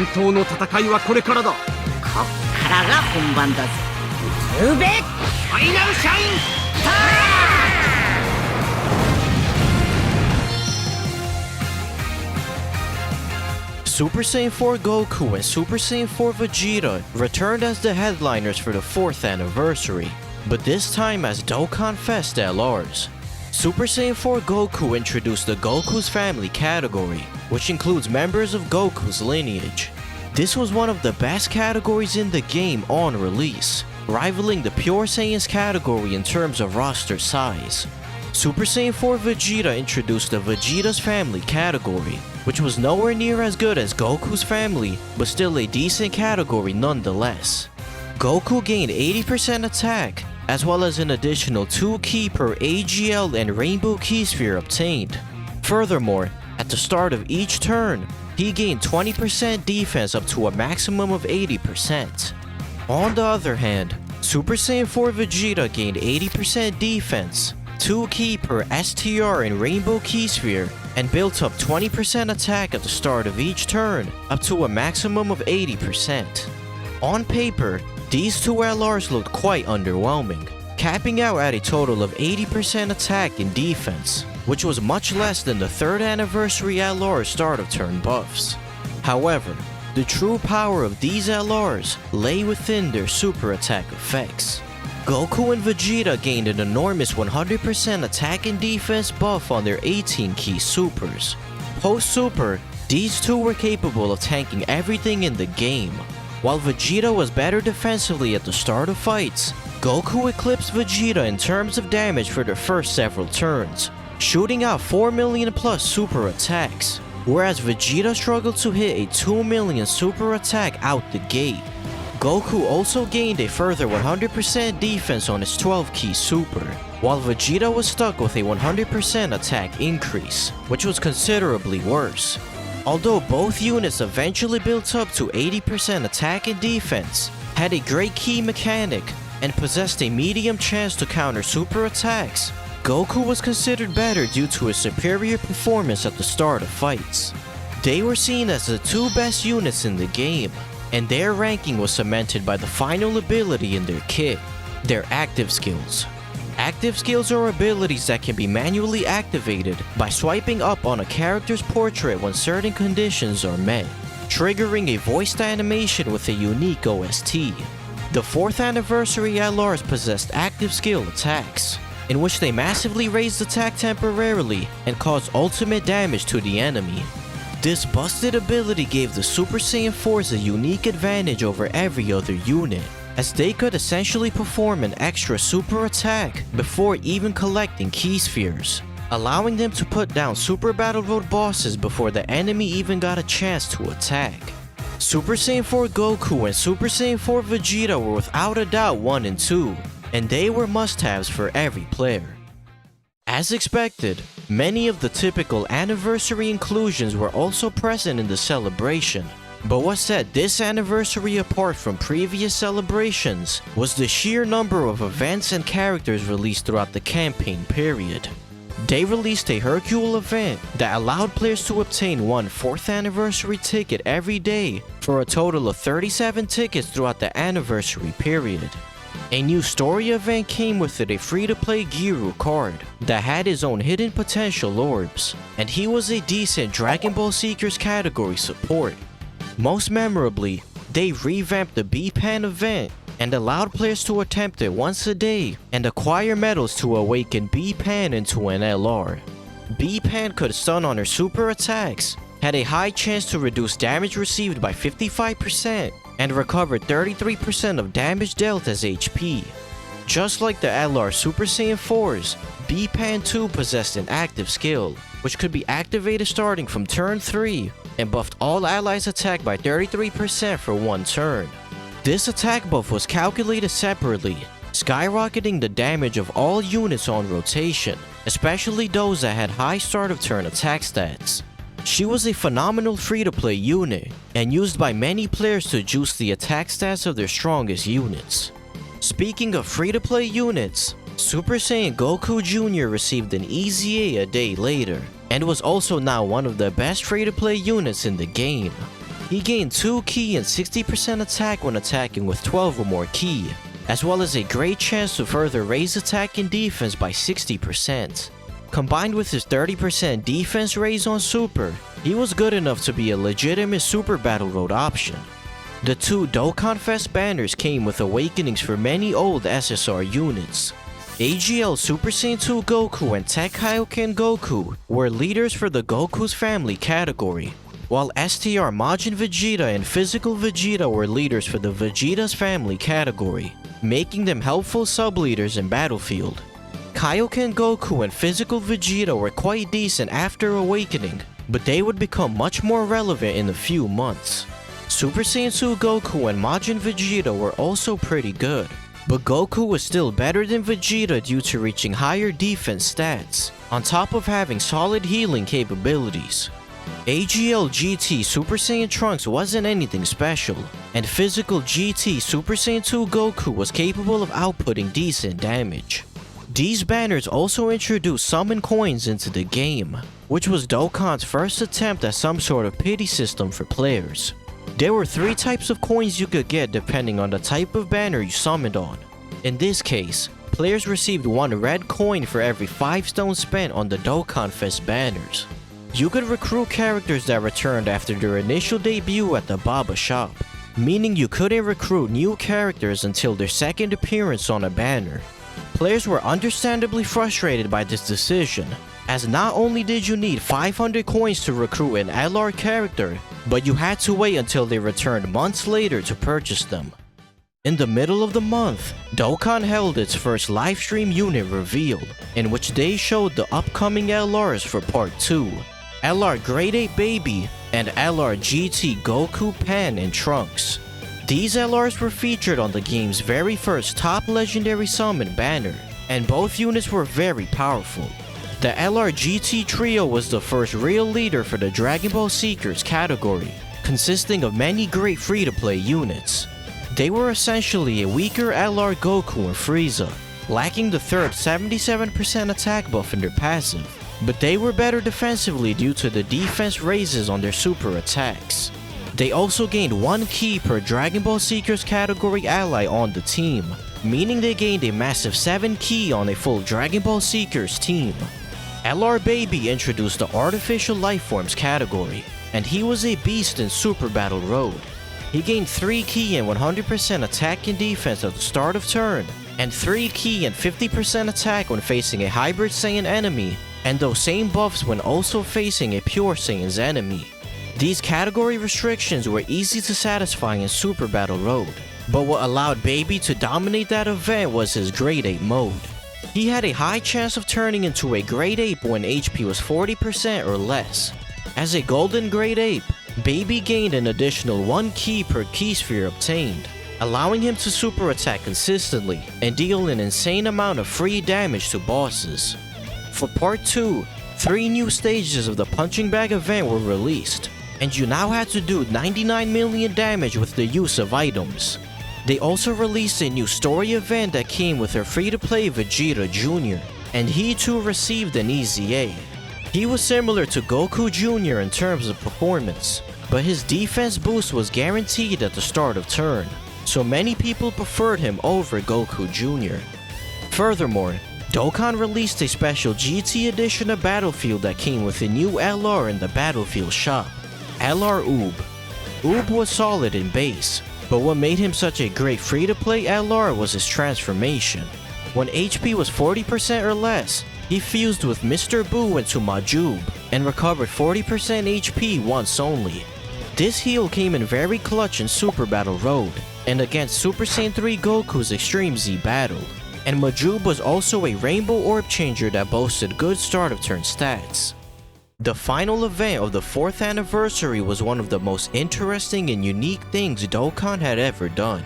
本当の戦いはこれからだ。こっからが本番だぜ。ウベファイナルシャインターン。Super Saiyan 4 Goku and Super Saiyan 4 Vegeta returned as the headliners for the 4th anniversary, but this time as Dokkan Fest LRs. Super Saiyan 4 Goku introduced the Goku's Family category, which includes members of Goku's lineage. This was one of the best categories in the game on release, rivaling the Pure Saiyans category in terms of roster size. Super Saiyan 4 Vegeta introduced the Vegeta's Family category, which was nowhere near as good as Goku's Family, but still a decent category nonetheless. Goku gained 80% attack, as well as an additional 2 ki per AGL and Rainbow Ki Sphere obtained. Furthermore, at the start of each turn, he gained 20% defense up to a maximum of 80%. On the other hand, Super Saiyan 4 Vegeta gained 80% defense, 2 ki per STR and Rainbow Ki Sphere, and built up 20% attack at the start of each turn, up to a maximum of 80%. On paper, these two LRs looked quite underwhelming, capping out at a total of 80% attack and defense, which was much less than the 3rd anniversary LR start of turn buffs. However, the true power of these LRs lay within their super attack effects. Goku and Vegeta gained an enormous 100% attack and defense buff on their 18 ki supers. Post-super, these two were capable of tanking everything in the game. While Vegeta was better defensively at the start of fights, Goku eclipsed Vegeta in terms of damage for the first several turns, shooting out 4 million plus super attacks, whereas Vegeta struggled to hit a 2 million super attack out the gate. Goku also gained a further 100% defense on his 12 ki super, while Vegeta was stuck with a 100% attack increase, which was considerably worse. Although both units eventually built up to 80% attack and defense, had a great key mechanic, and possessed a medium chance to counter super attacks, Goku was considered better due to his superior performance at the start of fights. They were seen as the two best units in the game, and their ranking was cemented by the final ability in their kit, their active skills. Active skills are abilities that can be manually activated by swiping up on a character's portrait when certain conditions are met, triggering a voiced animation with a unique OST. The 4th anniversary LRs possessed active skill attacks, in which they massively raised attack temporarily and caused ultimate damage to the enemy. This busted ability gave the Super Saiyan 4s a unique advantage over every other unit, as they could essentially perform an extra super attack before even collecting ki spheres, allowing them to put down Super Battle Road bosses before the enemy even got a chance to attack. Super Saiyan 4 Goku and Super Saiyan 4 Vegeta were without a doubt 1 and 2, and they were must-haves for every player. As expected, many of the typical anniversary inclusions were also present in the celebration, but what set this anniversary apart from previous celebrations was the sheer number of events and characters released throughout the campaign period. They released a Hercule event that allowed players to obtain one 4th anniversary ticket every day for a total of 37 tickets throughout the anniversary period. A new story event came with it, a free-to-play Giru card that had his own hidden potential orbs, and he was a decent Dragon Ball Seekers category support. Most memorably, they revamped the B-Pan event and allowed players to attempt it once a day and acquire medals to awaken B-Pan into an LR. B-Pan could stun on her super attacks, had a high chance to reduce damage received by 55%, and recovered 33% of damage dealt as HP. Just like the LR Super Saiyan 4s, B-Pan 2 possessed an active skill, which could be activated starting from turn 3, and buffed all allies' attack by 33% for 1 turn. This attack buff was calculated separately, skyrocketing the damage of all units on rotation, especially those that had high start of turn attack stats. She was a phenomenal free-to-play unit, and used by many players to juice the attack stats of their strongest units. Speaking of free-to-play units, Super Saiyan Goku Jr. received an EZA a day later, and was also now one of the best free-to-play units in the game. He gained 2 ki and 60% attack when attacking with 12 or more ki, as well as a great chance to further raise attack and defense by 60%. Combined with his 30% defense raise on Super, he was good enough to be a legitimate Super Battle Road option. The two Dokkan Fest banners came with awakenings for many old SSR units. AGL Super Saiyan 2 Goku and TEQ Hit Goku were leaders for the Goku's family category, while STR Majin Vegeta and Physical Vegeta were leaders for the Vegeta's family category, making them helpful sub-leaders in Battlefield. Kaioken Goku and Physical Vegeta were quite decent after awakening, but they would become much more relevant in a few months. Super Saiyan 2 Goku and Majin Vegeta were also pretty good, but Goku was still better than Vegeta due to reaching higher defense stats, on top of having solid healing capabilities. AGL GT Super Saiyan Trunks wasn't anything special, and Physical GT Super Saiyan 2 Goku was capable of outputting decent damage. These banners also introduced summon coins into the game, which was Dokkan's first attempt at some sort of pity system for players. There were 3 types of coins you could get depending on the type of banner you summoned on. In this case, players received 1 red coin for every 5 stones spent on the Dokkan Fest banners. You could recruit characters that returned after their initial debut at the Baba shop, meaning you couldn't recruit new characters until their second appearance on a banner. Players were understandably frustrated by this decision, as not only did you need 500 coins to recruit an LR character, but you had to wait until they returned months later to purchase them. In the middle of the month, Dokkan held its first livestream unit reveal, in which they showed the upcoming LRs for Part 2, LR Grade 8 Baby and LR GT Goku Pan and Trunks. These LRs were featured on the game's very first top legendary summon banner, and both units were very powerful. The LR GT trio was the first real leader for the Dragon Ball Seekers category, consisting of many great free-to-play units. They were essentially a weaker LR Goku and Frieza, lacking the third 77% attack buff in their passive, but they were better defensively due to the defense raises on their super attacks. They also gained 1 ki per Dragon Ball Seekers category ally on the team, meaning they gained a massive 7 ki on a full Dragon Ball Seekers team. LR Baby introduced the Artificial Lifeforms category, and he was a beast in Super Battle Road. He gained 3 ki and 100% attack and defense at the start of turn, and 3 ki and 50% attack when facing a Hybrid Saiyan enemy, and those same buffs when also facing a Pure Saiyan's enemy. These category restrictions were easy to satisfy in Super Battle Road, but what allowed Baby to dominate that event was his Grade 8 mode. He had a high chance of turning into a Grade 8 when HP was 40% or less. As a Golden Grade 8, Baby gained an additional 1 ki per ki sphere obtained, allowing him to super attack consistently and deal an insane amount of free damage to bosses. For Part 2, 3 new stages of the Punching Bag event were released, and you now had to do 99 million damage with the use of items. They also released a new story event that came with their free-to-play Vegeta Jr., and he too received an easy A. He was similar to Goku Jr. in terms of performance, but his defense boost was guaranteed at the start of turn, so many people preferred him over Goku Jr. Furthermore, Dokkan released a special GT edition of Battlefield that came with a new LR in the Battlefield shop, LR Oob. Oob was solid in base, but what made him such a great free-to-play LR was his transformation. When HP was 40% or less, he fused with Mr. Buu into Majub and recovered 40% HP once only. This heal came in very clutch in Super Battle Road and against Super Saiyan 3 Goku's Extreme Z battle, and Majub was also a Rainbow Orb Changer that boasted good start of turn stats. The final event of the 4th anniversary was one of the most interesting and unique things Dokkan had ever done.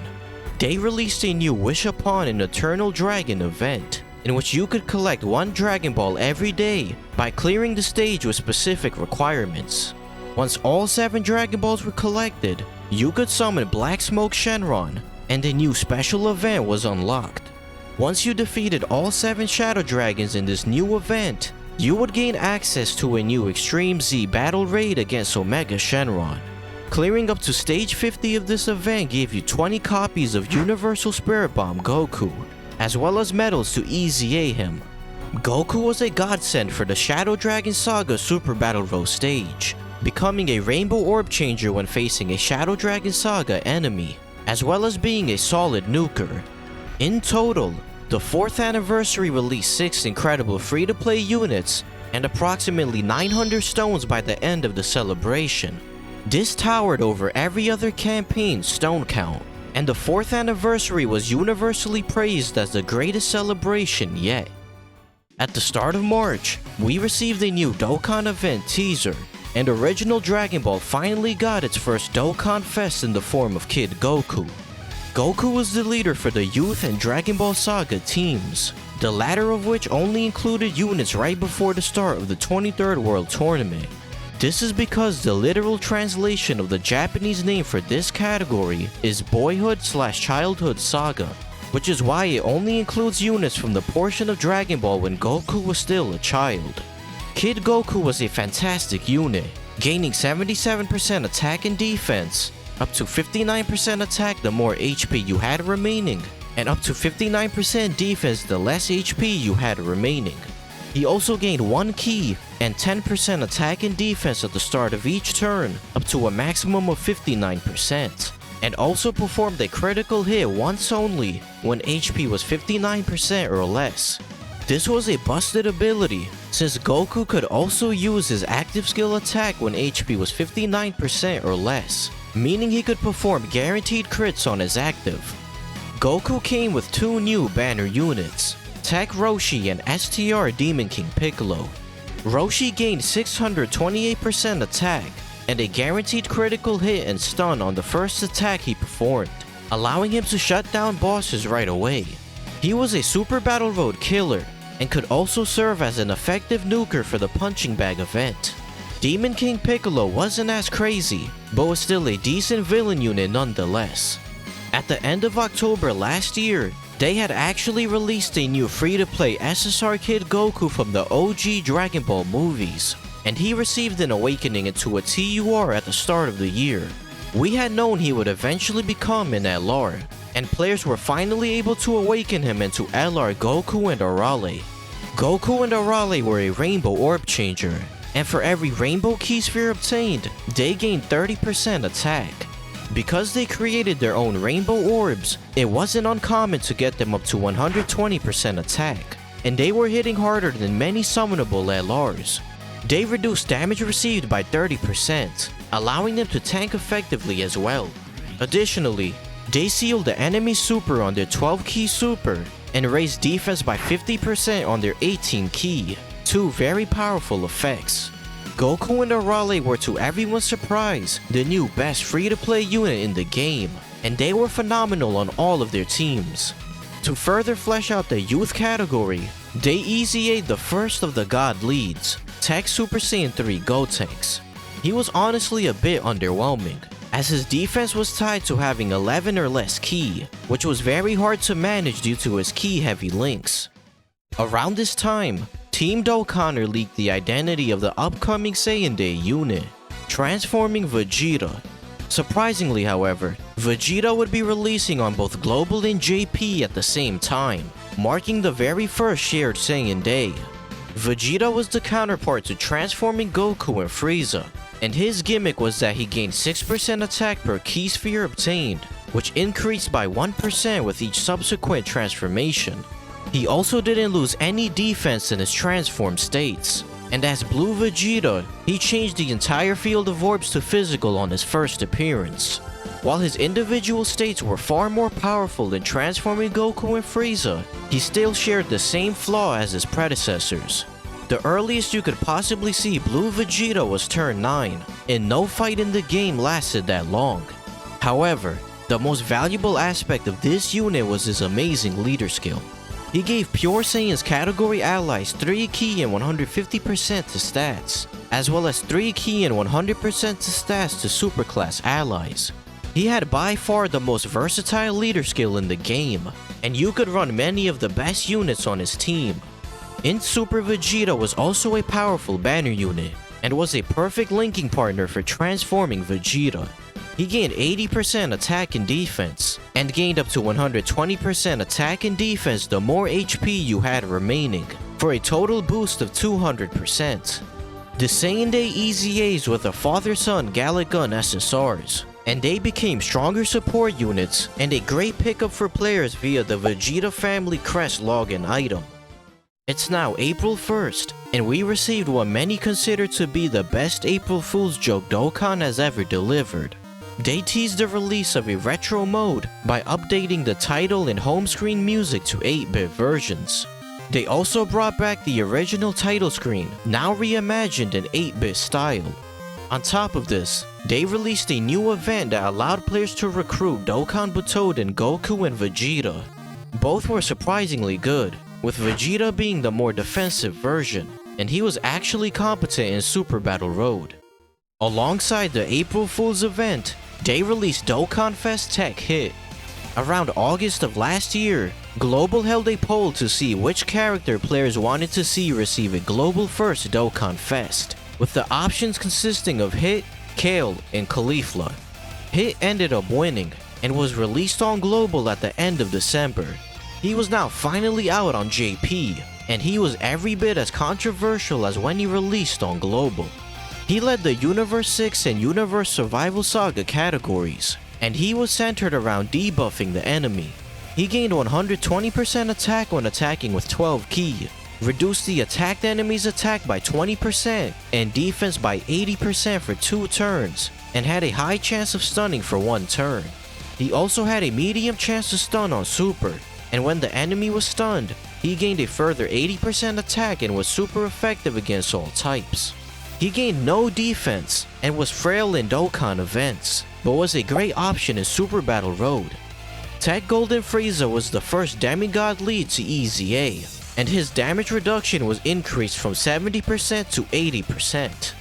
They released a new Wish Upon an Eternal Dragon event, in which you could collect 1 Dragon Ball every day by clearing the stage with specific requirements. Once all 7 Dragon Balls were collected, you could summon Black Smoke Shenron, and a new special event was unlocked. Once you defeated all 7 Shadow Dragons in this new event, you would gain access to a new Extreme Z battle raid against Omega Shenron. Clearing up to stage 50 of this event gave you 20 copies of Universal Spirit Bomb Goku, as well as medals to EZA him. Goku was a godsend for the Shadow Dragon Saga Super Battle Road stage, becoming a Rainbow Orb Changer when facing a Shadow Dragon Saga enemy, as well as being a solid nuker. In total, the 4th anniversary released 6 incredible free-to-play units and approximately 900 stones by the end of the celebration. This towered over every other campaign's stone count, and the 4th anniversary was universally praised as the greatest celebration yet. At the start of March, we received a new Dokkan event teaser, and original Dragon Ball finally got its first Dokkan Fest in the form of Kid Goku. Goku was the leader for the Youth and Dragon Ball Saga teams, the latter of which only included units right before the start of the 23rd World Tournament. This is because the literal translation of the Japanese name for this category is Boyhood/Childhood Saga, which is why it only includes units from the portion of Dragon Ball when Goku was still a child. Kid Goku was a fantastic unit, gaining 77% attack and defense, up to 59% attack the more HP you had remaining, and up to 59% defense the less HP you had remaining. He also gained 1 key and 10% attack and defense at the start of each turn, up to a maximum of 59%. And also performed a critical hit once only when HP was 59% or less. This was a busted ability, since Goku could also use his active skill attack when HP was 59% or less, meaning he could perform guaranteed crits on his active. Goku came with 2 new banner units, TEQ Roshi and STR Demon King Piccolo. Roshi gained 628% attack, and a guaranteed critical hit and stun on the first attack he performed, allowing him to shut down bosses right away. He was a Super Battle Road killer, and could also serve as an effective nuker for the Punching Bag event. Demon King Piccolo wasn't as crazy, but was still a decent villain unit nonetheless. At the end of October last year, they had actually released a new free-to-play SSR Kid Goku from the OG Dragon Ball movies, and he received an awakening into a TUR at the start of the year. We had known he would eventually become an LR, and players were finally able to awaken him into LR Goku and Arale. Goku and Arale were a Rainbow Orb Changer, and for every Rainbow Key Sphere obtained, they gained 30% attack. Because they created their own Rainbow Orbs, it wasn't uncommon to get them up to 120% attack, and they were hitting harder than many summonable LRs. They reduced damage received by 30%, allowing them to tank effectively as well. Additionally, they sealed the enemy super on their 12 key super, and raised defense by 50% on their 18 key, 2 very powerful effects. Goku and Arale were, to everyone's surprise, the new best free-to-play unit in the game, and they were phenomenal on all of their teams. To further flesh out the youth category, they EZA'd the first of the God leads, TEQ Super Saiyan 3 Gotenks. He was honestly a bit underwhelming, as his defense was tied to having 11 or less ki, which was very hard to manage due to his ki-heavy links. Around this time, Team Dokkan leaked the identity of the upcoming Saiyan Day unit, transforming Vegeta. Surprisingly, however, Vegeta would be releasing on both Global and JP at the same time, marking the very first shared Saiyan Day. Vegeta was the counterpart to transforming Goku and Frieza, and his gimmick was that he gained 6% attack per key sphere obtained, which increased by 1% with each subsequent transformation. He also didn't lose any defense in his transformed states, and as Blue Vegeta, he changed the entire field of orbs to physical on his first appearance. While his individual states were far more powerful than transforming Goku and Frieza, he still shared the same flaw as his predecessors. The earliest you could possibly see Blue Vegeta was turn 9, and no fight in the game lasted that long. However, the most valuable aspect of this unit was his amazing leader skill. He gave Pure Saiyan's category allies 3 ki and 150% to stats, as well as 3 ki and 100% to stats to superclass allies. He had by far the most versatile leader skill in the game, and you could run many of the best units on his team. INT Super Vegeta was also a powerful banner unit, and was a perfect linking partner for transforming Vegeta. He gained 80% attack and defense, and gained up to 120% attack and defense the more HP you had remaining, for a total boost of 200%. The Saiyan Day EZAs were the father-son Gallic Gun SSRs, and they became stronger support units and a great pickup for players via the Vegeta family crest login item. It's now April 1st, and we received what many consider to be the best April Fool's joke Dokkan has ever delivered. They teased the release of a retro mode by updating the title and home screen music to 8-bit versions. They also brought back the original title screen, now reimagined in 8-bit style. On top of this, they released a new event that allowed players to recruit Dokkan Butoden and Goku and Vegeta. Both were surprisingly good, with Vegeta being the more defensive version, and he was actually competent in Super Battle Road. Alongside the April Fool's event, they released Dokkan Fest TEQ Hit. Around August of last year, Global held a poll to see which character players wanted to see receive a Global First Dokkan Fest, with the options consisting of Hit, Kale, and Caulifla. Hit ended up winning, and was released on Global at the end of December. He was now finally out on JP, and he was every bit as controversial as when he released on Global. He led the Universe 6 and Universe Survival Saga categories, and he was centered around debuffing the enemy. He gained 120% attack when attacking with 12 ki, reduced the attacked enemy's attack by 20% and defense by 80% for 2 turns, and had a high chance of stunning for 1 turn. He also had a medium chance to stun on Super, and when the enemy was stunned, he gained a further 80% attack and was super effective against all types. He gained no defense and was frail in Dokkan events, but was a great option in Super Battle Road. TEQ Golden Frieza was the first demigod lead to EZA, and his damage reduction was increased from 70% to 80%.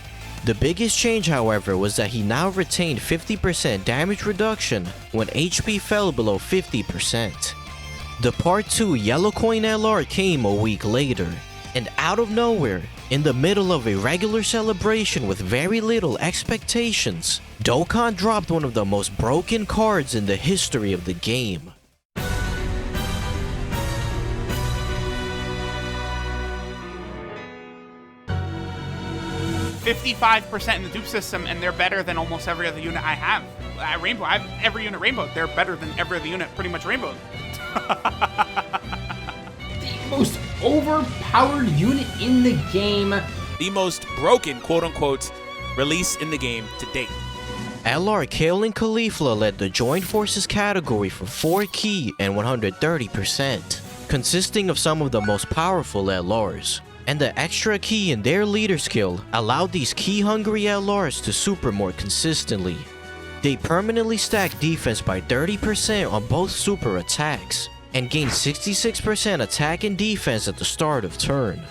The biggest change, however, was that he now retained 50% damage reduction when HP fell below 50%. The Part 2 Yellow Coin LR came a week later, and out of nowhere, in the middle of a regular celebration with very little expectations, Dokkan dropped one of the most broken cards in the history of the game. 55% in the dupe system, and they're better than almost every other unit I have. At Rainbow, I have every unit Rainbow. They're better than every other unit pretty much Rainbow. The most overpowered unit in the game. The most broken, quote-unquote, release in the game to date. LR Kale and Caulifla led the Joint Forces category for 4 ki and 130%, consisting of some of the most powerful LRs. And the extra ki in their leader skill allowed these ki-hungry LRs to super more consistently. They permanently stacked defense by 30% on both super attacks, and gained 66% attack and defense at the start of turn.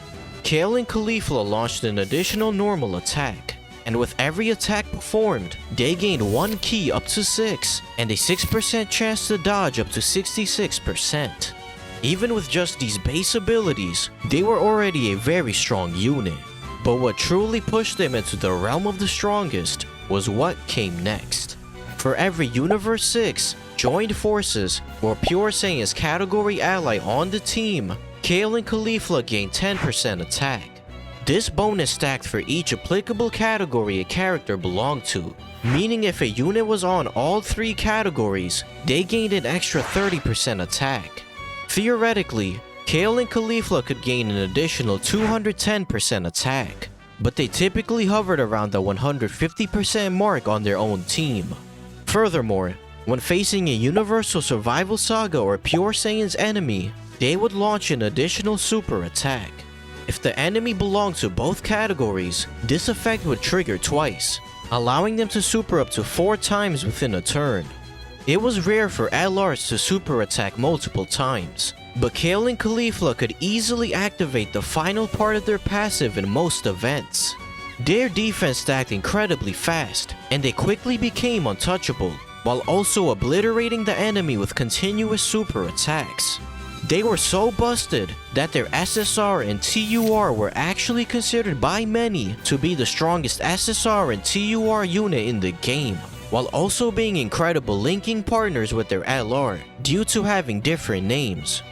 Kale and Caulifla launched an additional normal attack, and with every attack performed, they gained 1 ki up to 6, and a 6% chance to dodge up to 66%. Even with just these base abilities, they were already a very strong unit. But what truly pushed them into the realm of the strongest was what came next. For every Universe 6, Joined Forces, or Pure Saiyan's category ally on the team, Kale and Caulifla gained 10% attack. This bonus stacked for each applicable category a character belonged to, meaning if a unit was on all 3 categories, they gained an extra 30% attack. Theoretically, Kale and Caulifla could gain an additional 210% attack, but they typically hovered around the 150% mark on their own team. Furthermore, when facing a Universal Survival Saga or Pure Saiyan's enemy, they would launch an additional super attack. If the enemy belonged to both categories, this effect would trigger twice, allowing them to super up to 4 times within a turn. It was rare for LRs to super attack multiple times, but Kale and Caulifla could easily activate the final part of their passive in most events. Their defense stacked incredibly fast, and they quickly became untouchable, while also obliterating the enemy with continuous super attacks. They were so busted that their SSR and TUR were actually considered by many to be the strongest SSR and TUR unit in the game, while also being incredible linking partners with their LR due to having different names.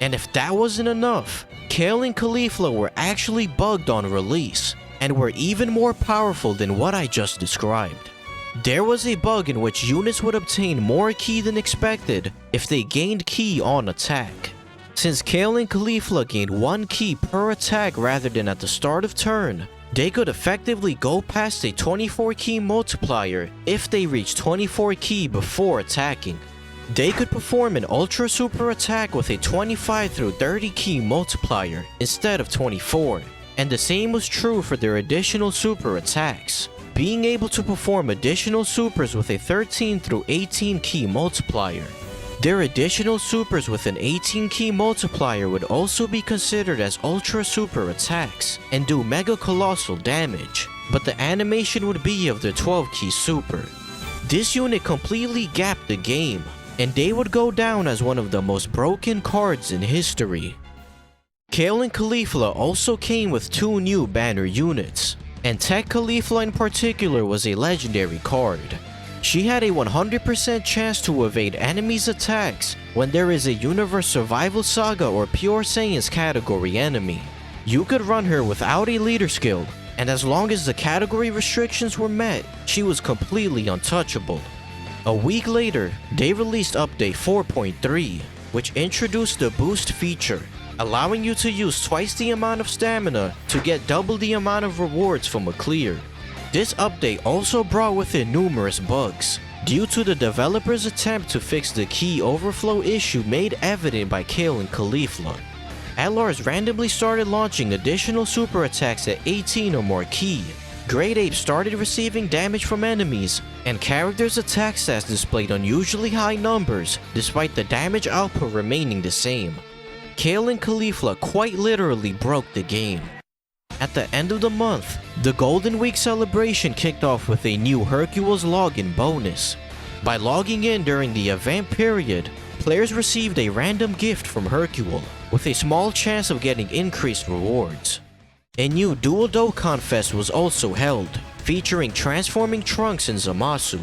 And if that wasn't enough, Kale and Caulifla were actually bugged on release and were even more powerful than what I just described. There was a bug in which units would obtain more ki than expected if they gained ki on attack. Since Kale and Caulifla gained 1 ki per attack rather than at the start of turn, they could effectively go past a 24 ki multiplier if they reached 24 ki before attacking. They could perform an ultra super attack with a 25 through 30 ki multiplier instead of 24, and the same was true for their additional super attacks, being able to perform additional supers with a 13 through 18 ki multiplier. Their additional supers with an 18 ki multiplier would also be considered as ultra super attacks and do mega colossal damage, but the animation would be of their 12 ki super. This unit completely gapped the game, and they would go down as one of the most broken cards in history. Kale and Caulifla also came with 2 new banner units, and TEQ Caulifla in particular was a legendary card. She had a 100% chance to evade enemies' attacks when there is a Universe Survival Saga or Pure Saiyans category enemy. You could run her without a leader skill, and as long as the category restrictions were met, she was completely untouchable. A week later, they released update 4.3, which introduced the boost feature, allowing you to use twice the amount of stamina to get double the amount of rewards from a clear. This update also brought with it numerous bugs, due to the developer's attempt to fix the ki overflow issue made evident by Kale and Caulifla. LRs randomly started launching additional super attacks at 18 or more ki. Great Apes started receiving damage from enemies, and characters' attack stats displayed unusually high numbers despite the damage output remaining the same. Kale and Caulifla quite literally broke the game. At the end of the month, the Golden Week celebration kicked off with a new Hercules login bonus. By logging in during the event period, players received a random gift from Hercule, with a small chance of getting increased rewards. A new Dual Dokkan Fest was also held, featuring transforming Trunks and Zamasu.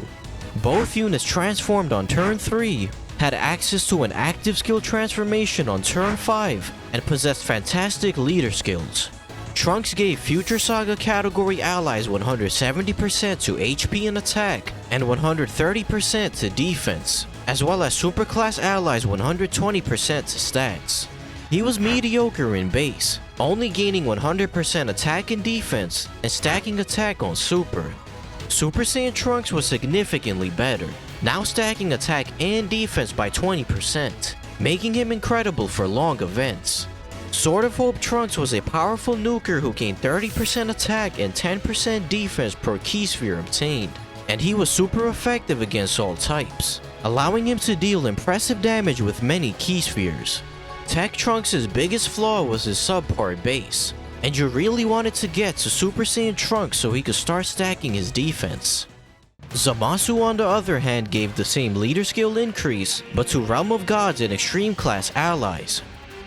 Both units transformed on turn 3, had access to an active skill transformation on turn 5, and possessed fantastic leader skills. Trunks gave Future Saga category allies 170% to HP and attack, and 130% to defense, as well as superclass allies 120% to stats. He was mediocre in base, only gaining 100% attack and defense, and stacking attack on super. Super Saiyan Trunks was significantly better, now stacking attack and defense by 20%, making him incredible for long events. Sword of Hope Trunks was a powerful nuker who gained 30% attack and 10% defense per ki sphere obtained, and he was super effective against all types, allowing him to deal impressive damage with many ki spheres. TEQ Trunks' biggest flaw was his subpar base, and you really wanted to get to Super Saiyan Trunks so he could start stacking his defense. Zamasu on the other hand gave the same leader skill increase, but to Realm of Gods and Extreme Class allies.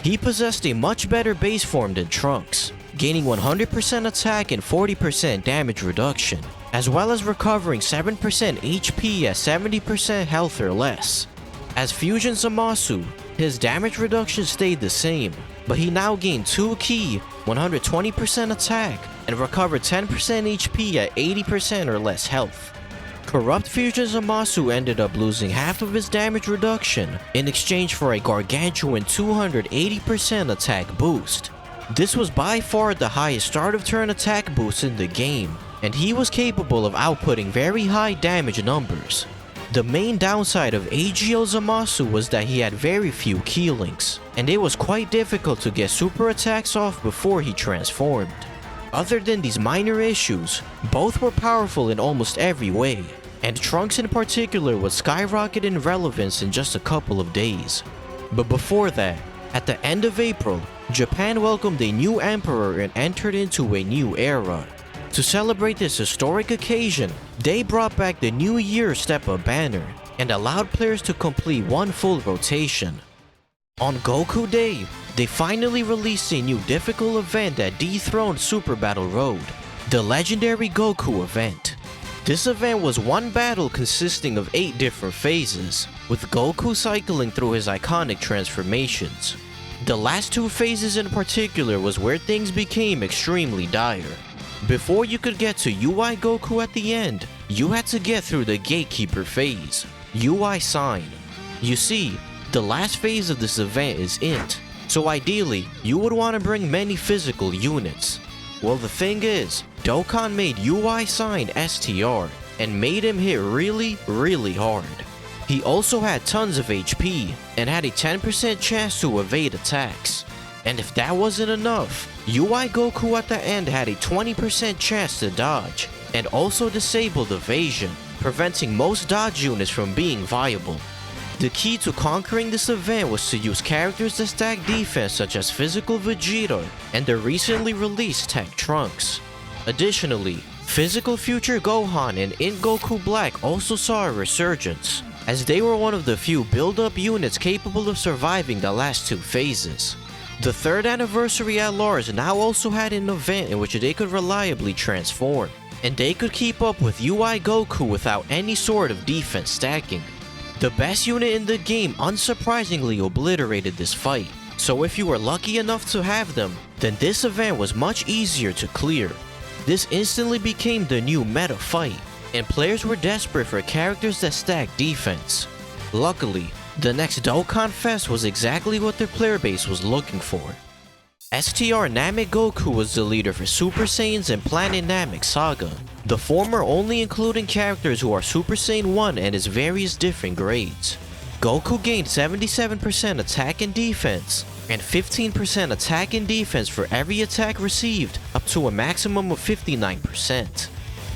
He possessed a much better base form than Trunks, gaining 100% attack and 40% damage reduction, as well as recovering 7% HP at 70% health or less. As Fusion Zamasu, his damage reduction stayed the same, but he now gained 2 ki, 120% attack, and recovered 10% HP at 80% or less health. Corrupt Fusion Zamasu ended up losing half of his damage reduction in exchange for a gargantuan 280% attack boost. This was by far the highest start of turn attack boost in the game, and he was capable of outputting very high damage numbers. The main downside of AGL Zamasu was that he had very few ki links, and it was quite difficult to get super attacks off before he transformed. Other than these minor issues, both were powerful in almost every way, and Trunks in particular would skyrocket in relevance in just a couple of days. But before that, at the end of April, Japan welcomed a new emperor and entered into a new era. To celebrate this historic occasion, they brought back the New Year Step-Up banner and allowed players to complete one full rotation. On Goku Day, they finally released a new difficult event that dethroned Super Battle Road, the legendary Goku event. This event was one battle consisting of 8 different phases, with Goku cycling through his iconic transformations. The last 2 phases in particular was where things became extremely dire. Before you could get to UI Goku at the end, you had to get through the Gatekeeper phase, UI Sign. You see, the last phase of this event is INT, so ideally, you would want to bring many physical units. Well, the thing is, Dokkan made UI Sign STR and made him hit really hard. He also had tons of HP and had a 10% chance to evade attacks. And if that wasn't enough, UI Goku at the end had a 20% chance to dodge and also disabled evasion, preventing most dodge units from being viable. The key to conquering this event was to use characters that stack defense such as Physical Vegeta and the recently released TEQ Trunks. Additionally, Physical Future Gohan and INT Goku Black also saw a resurgence, as they were one of the few build-up units capable of surviving the last 2 phases. The 3rd anniversary at Lars now also had an event in which they could reliably transform, and they could keep up with UI Goku without any sort of defense stacking. The best unit in the game unsurprisingly obliterated this fight, so if you were lucky enough to have them, then this event was much easier to clear. This instantly became the new meta fight, and players were desperate for characters that stack defense. Luckily, the next Dokkan Fest was exactly what their player base was looking for. STR Namek Goku was the leader for Super Saiyans and Planet Namek Saga, the former only including characters who are Super Saiyan 1 and its various different grades. Goku gained 77% attack and defense, and 15% attack and defense for every attack received, up to a maximum of 59%.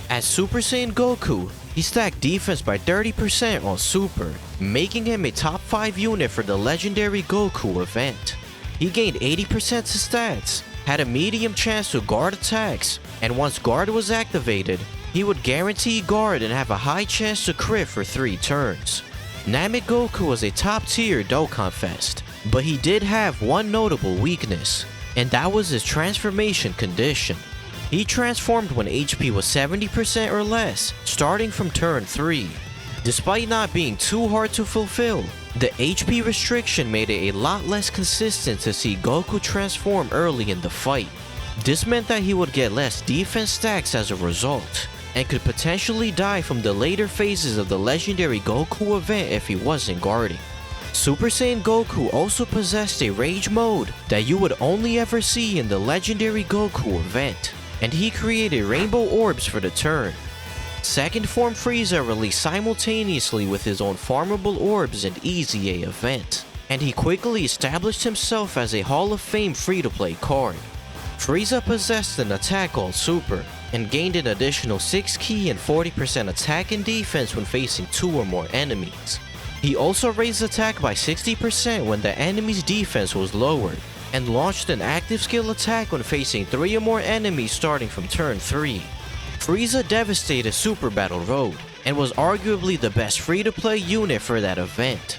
As Super Saiyan Goku, he stacked defense by 30% on Super, making him a top 5 unit for the legendary Goku event. He gained 80% to stats, had a medium chance to guard attacks, and once guard was activated, he would guarantee guard and have a high chance to crit for 3 turns. Namek Goku was a top tier Dokkan Fest, but he did have one notable weakness, and that was his transformation condition. He transformed when HP was 70% or less, starting from turn 3. Despite not being too hard to fulfill, the HP restriction made it a lot less consistent to see Goku transform early in the fight. This meant that he would get less defense stacks as a result, and could potentially die from the later phases of the legendary Goku event if he wasn't guarding. Super Saiyan Goku also possessed a rage mode that you would only ever see in the legendary Goku event, and he created rainbow orbs for the turn. Second Form Frieza released simultaneously with his own farmable orbs and EZA event, and he quickly established himself as a Hall of Fame free-to-play card. Frieza possessed an attack all Super, and gained an additional 6 ki and 40% attack and defense when facing 2 or more enemies. He also raised attack by 60% when the enemy's defense was lowered, and launched an active skill attack when facing 3 or more enemies starting from turn 3. Frieza devastated Super Battle Road, and was arguably the best free-to-play unit for that event.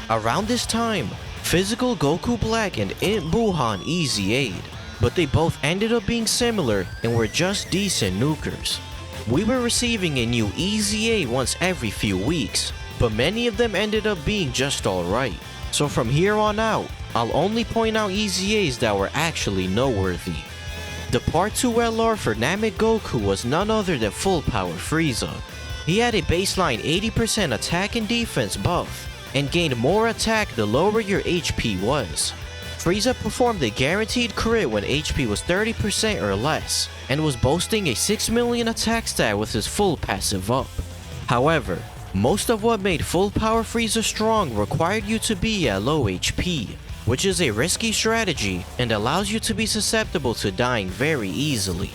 Around this time, Physical Goku Black and INT Buhan EZA'd, but they both ended up being similar and were just decent nukers. We were receiving a new EZA once every few weeks, but many of them ended up being just alright. So from here on out, I'll only point out EZAs that were actually noteworthy. The Part 2 LR for Namek Goku was none other than Full Power Frieza. He had a baseline 80% attack and defense buff, and gained more attack the lower your HP was. Frieza performed a guaranteed crit when HP was 30% or less, and was boasting a 6 million attack stat with his full passive up. However, most of what made Full Power Frieza strong required you to be at low HP, which is a risky strategy and allows you to be susceptible to dying very easily.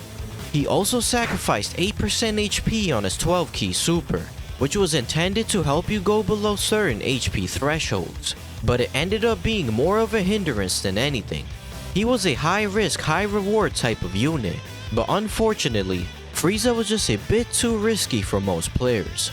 He also sacrificed 8% HP on his 12 ki super, which was intended to help you go below certain HP thresholds, but it ended up being more of a hindrance than anything. He was a high risk, high reward type of unit, but unfortunately, Frieza was just a bit too risky for most players.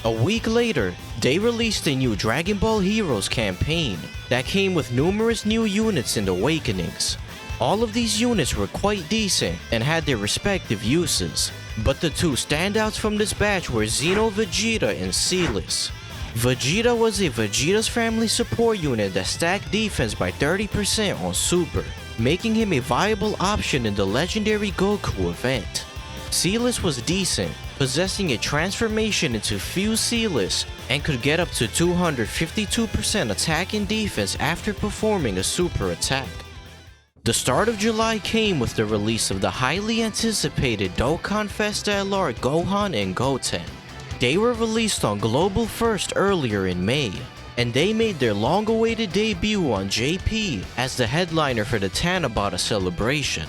A week later, they released a new Dragon Ball Heroes campaign, that came with numerous new units and awakenings. All of these units were quite decent and had their respective uses, but the two standouts from this batch were Xeno Vegeta and Celis. Vegeta was a Vegeta's Family support unit that stacked defense by 30% on Super, making him a viable option in the legendary Goku event. Celis was decent, possessing a transformation into Fused Celis and could get up to 252% attack and defense after performing a super attack. The start of July came with the release of the highly anticipated Dokkan Fest LR Gohan and Goten. They were released on Global First earlier in May, and they made their long-awaited debut on JP as the headliner for the Tanabata celebration.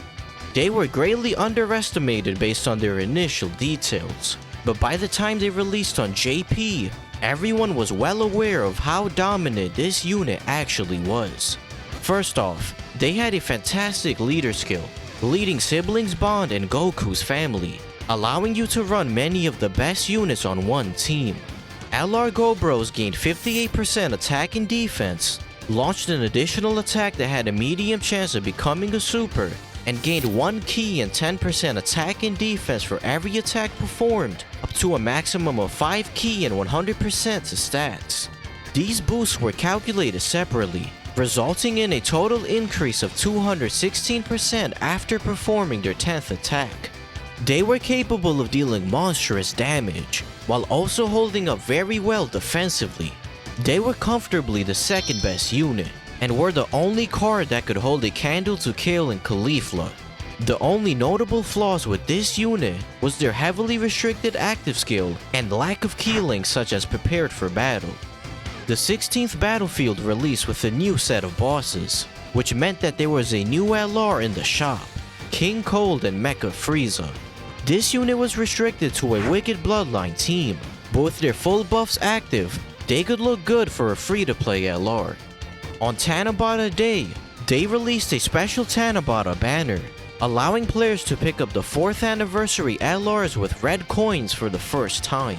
They were greatly underestimated based on their initial details, but by the time they released on JP, everyone was well aware of how dominant this unit actually was. First off, they had a fantastic leader skill, leading siblings bond and Goku's family, allowing you to run many of the best units on one team. LR Gobros gained 58% attack and defense, launched an additional attack that had a medium chance of becoming a super, and gained 1 key and 10% attack and defense for every attack performed, up to a maximum of 5 key and 100% to stats. These boosts were calculated separately, resulting in a total increase of 216% after performing their 10th attack. They were capable of dealing monstrous damage, while also holding up very well defensively. They were comfortably the second best unit, and were the only card that could hold a candle to Kale and Caulifla. The only notable flaws with this unit was their heavily restricted active skill and lack of key links such as prepared for battle. The 16th battlefield released with a new set of bosses, which meant that there was a new LR in the shop, King Cold and Mecha Frieza. This unit was restricted to a Wicked Bloodline team, but with their full buffs active, they could look good for a free-to-play LR. On Tanabata Day, they released a special Tanabata banner, allowing players to pick up the 4th anniversary LRs with red coins for the first time.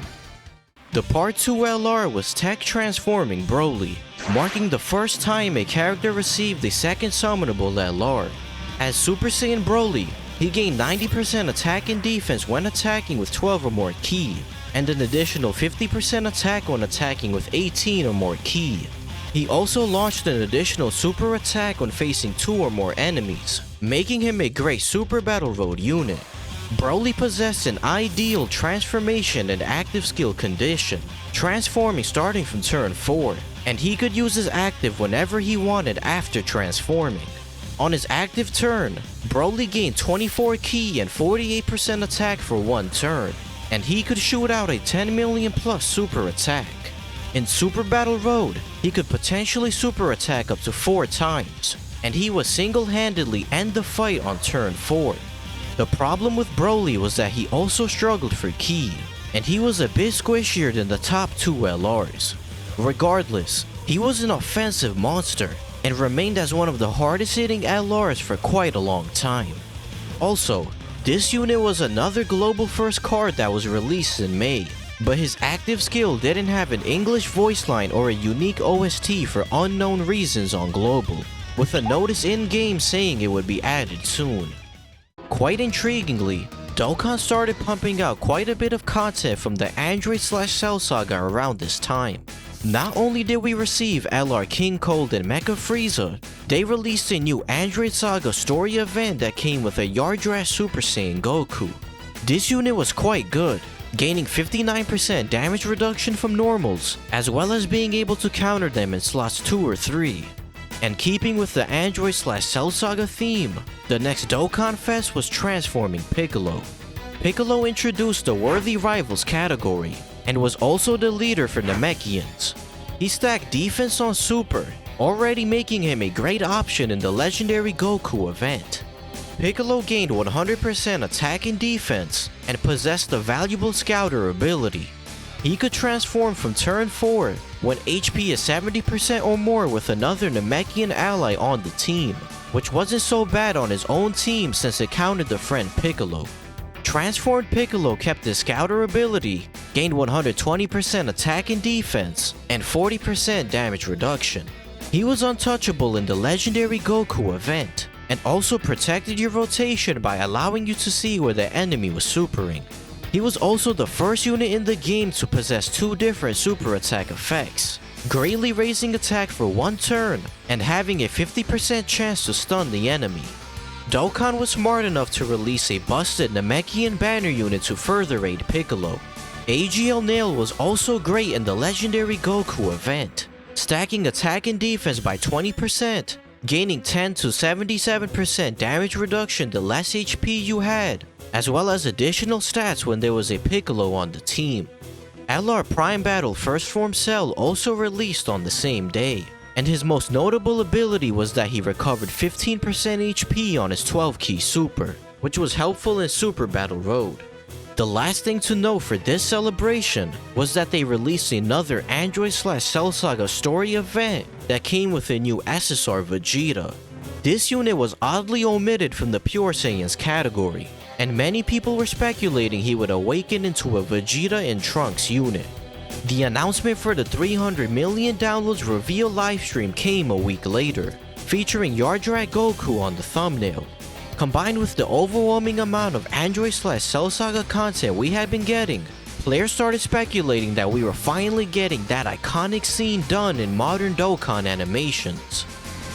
The Part 2 LR was Tech transforming Broly, marking the first time a character received a second summonable LR. As Super Saiyan Broly, he gained 90% attack and defense when attacking with 12 or more ki, and an additional 50% attack when attacking with 18 or more ki. He also launched an additional super attack when facing 2 or more enemies, making him a great Super Battle Road unit. Broly possessed an ideal transformation and active skill condition, transforming starting from turn 4, and he could use his active whenever he wanted after transforming. On his active turn, Broly gained 24 ki and 48% attack for 1 turn, and he could shoot out a 10 million plus super attack. In Super Battle Road, he could potentially super attack up to 4 times, and he would single-handedly end the fight on turn 4. The problem with Broly was that he also struggled for ki, and he was a bit squishier than the top 2 LRs. Regardless, he was an offensive monster, and remained as one of the hardest hitting LRs for quite a long time. Also, this unit was another global first card that was released in May, but his active skill didn't have an English voice line or a unique OST for unknown reasons on global, with a notice in-game saying it would be added soon. Quite intriguingly, Dokkan started pumping out quite a bit of content from the Android/Cell saga around this time. Not only did we receive LR King Cold and Mecha Frieza, they released a new Android Saga story event that came with a Yardrat Super Saiyan Goku. This unit was quite good, gaining 59% damage reduction from normals, as well as being able to counter them in slots 2 or 3. And keeping with the Android/Cell Saga theme, the next Dokkan Fest was transforming Piccolo. Piccolo introduced the Worthy Rivals category, and was also the leader for Namekians. He stacked defense on Super, already making him a great option in the legendary Goku event. Piccolo gained 100% attack and defense, and possessed the valuable Scouter ability. He could transform from turn 4 when HP is 70% or more with another Namekian ally on the team, which wasn't so bad on his own team since it countered the friend Piccolo. Transformed Piccolo kept his Scouter ability, gained 120% attack and defense, and 40% damage reduction. He was untouchable in the legendary Goku event, and also protected your rotation by allowing you to see where the enemy was supering. He was also the first unit in the game to possess 2 different super attack effects, greatly raising attack for 1 turn and having a 50% chance to stun the enemy. Dokkan was smart enough to release a busted Namekian banner unit to further aid Piccolo. AGL Nail was also great in the legendary Goku event, stacking attack and defense by 20%, gaining 10 to 77% damage reduction the less HP you had, as well as additional stats when there was a Piccolo on the team. LR Prime Battle First Form Cell also released on the same day, and his most notable ability was that he recovered 15% HP on his 12-key super, which was helpful in Super Battle Road. The last thing to know for this celebration was that they released another Android/Cell Saga story event that came with a new SSR Vegeta. This unit was oddly omitted from the Pure Saiyans category, and many people were speculating he would awaken into a Vegeta and Trunks unit. The announcement for the 300 million downloads reveal livestream came a week later, featuring Yardrat Goku on the thumbnail. Combined with the overwhelming amount of Android/Cell Saga content we had been getting, players started speculating that we were finally getting that iconic scene done in modern Dokkan animations.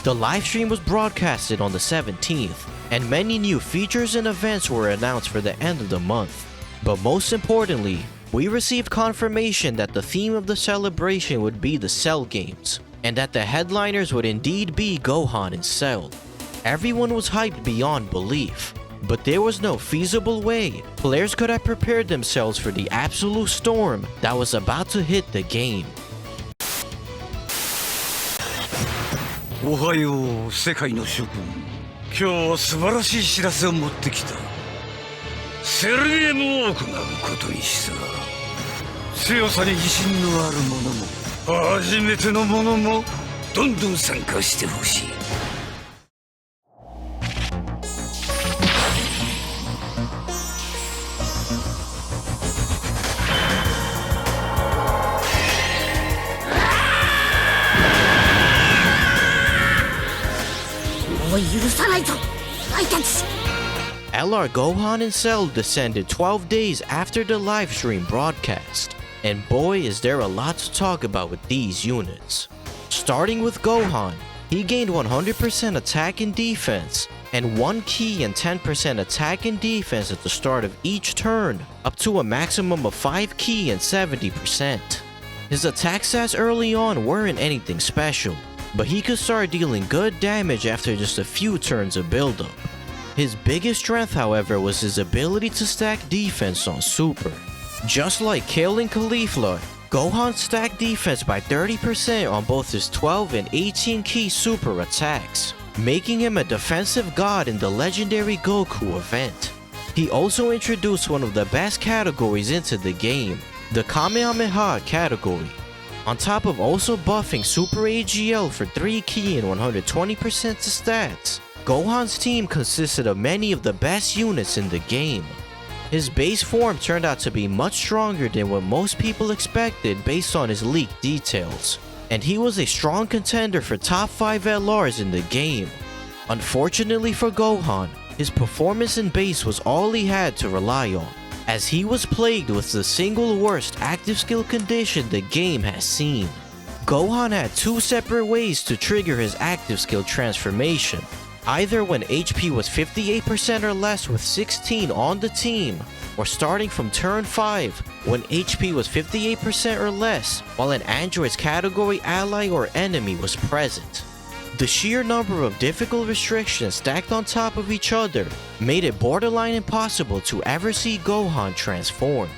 The livestream was broadcasted on the 17th, and many new features and events were announced for the end of the month. But most importantly, we received confirmation that the theme of the celebration would be the Cell games, and that the headliners would indeed be Gohan and Cell. Everyone was hyped beyond belief, but there was no feasible way players could have prepared themselves for the absolute storm that was about to hit the game. おはよう世界の諸君、今日は素晴らしい知らせを持ってきた。セルゲームを行うことにした。強さに自信のある者も初めての者もどんどん参加してほしい。LR Gohan and Cell descended 12 days after the livestream broadcast, and boy is there a lot to talk about with these units. Starting with Gohan, he gained 100% attack and defense, and 1 key and 10% attack and defense at the start of each turn, up to a maximum of 5 key and 70%. His attack stats early on weren't anything special, but he could start dealing good damage after just a few turns of buildup. His biggest strength, however, was his ability to stack defense on Super. Just like Kale and Caulifla, Gohan stacked defense by 30% on both his 12 and 18 key super attacks, making him a defensive god in the legendary Goku event. He also introduced one of the best categories into the game, the Kamehameha category. On top of also buffing Super AGL for 3 key and 120% to stats, Gohan's team consisted of many of the best units in the game. His base form turned out to be much stronger than what most people expected based on his leaked details, and he was a strong contender for top 5 LRs in the game. Unfortunately for Gohan, his performance in base was all he had to rely on, as he was plagued with the single worst active skill condition the game has seen. Gohan had 2 separate ways to trigger his active skill transformation, either when HP was 58% or less with 16 on the team, or starting from turn 5 when HP was 58% or less while an android's category ally or enemy was present. The sheer number of difficult restrictions stacked on top of each other made it borderline impossible to ever see Gohan transform.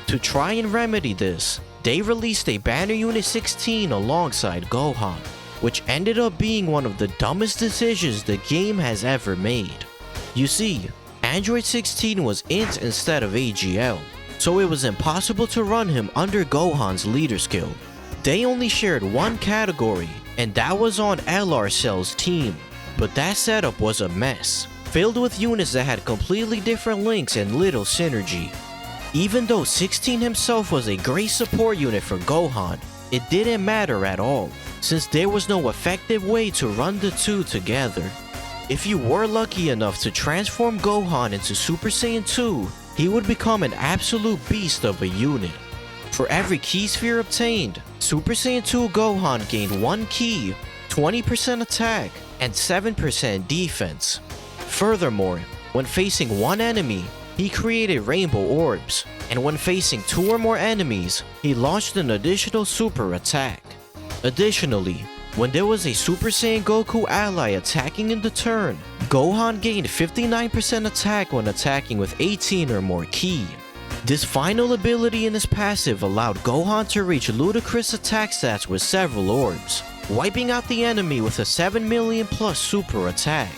To try and remedy this, they released a Banner Unit 16 alongside Gohan, which ended up being one of the dumbest decisions the game has ever made. You see, Android 16 was INT instead of AGL, so it was impossible to run him under Gohan's leader skill. They only shared 1 category, and that was on LR Cell's team, but that setup was a mess, filled with units that had completely different links and little synergy. Even though 16 himself was a great support unit for Gohan, it didn't matter at all, since there was no effective way to run the two together. If you were lucky enough to transform Gohan into Super Saiyan 2, he would become an absolute beast of a unit. For every Ki Sphere obtained, Super Saiyan 2 Gohan gained 1 Ki, 20% attack, and 7% defense. Furthermore, when facing one enemy, he created rainbow orbs, and when facing 2 or more enemies, he launched an additional super attack. Additionally, when there was a Super Saiyan Goku ally attacking in the turn, Gohan gained 59% attack when attacking with 18 or more Ki. This final ability in his passive allowed Gohan to reach ludicrous attack stats with several orbs, wiping out the enemy with a 7 million plus super attack.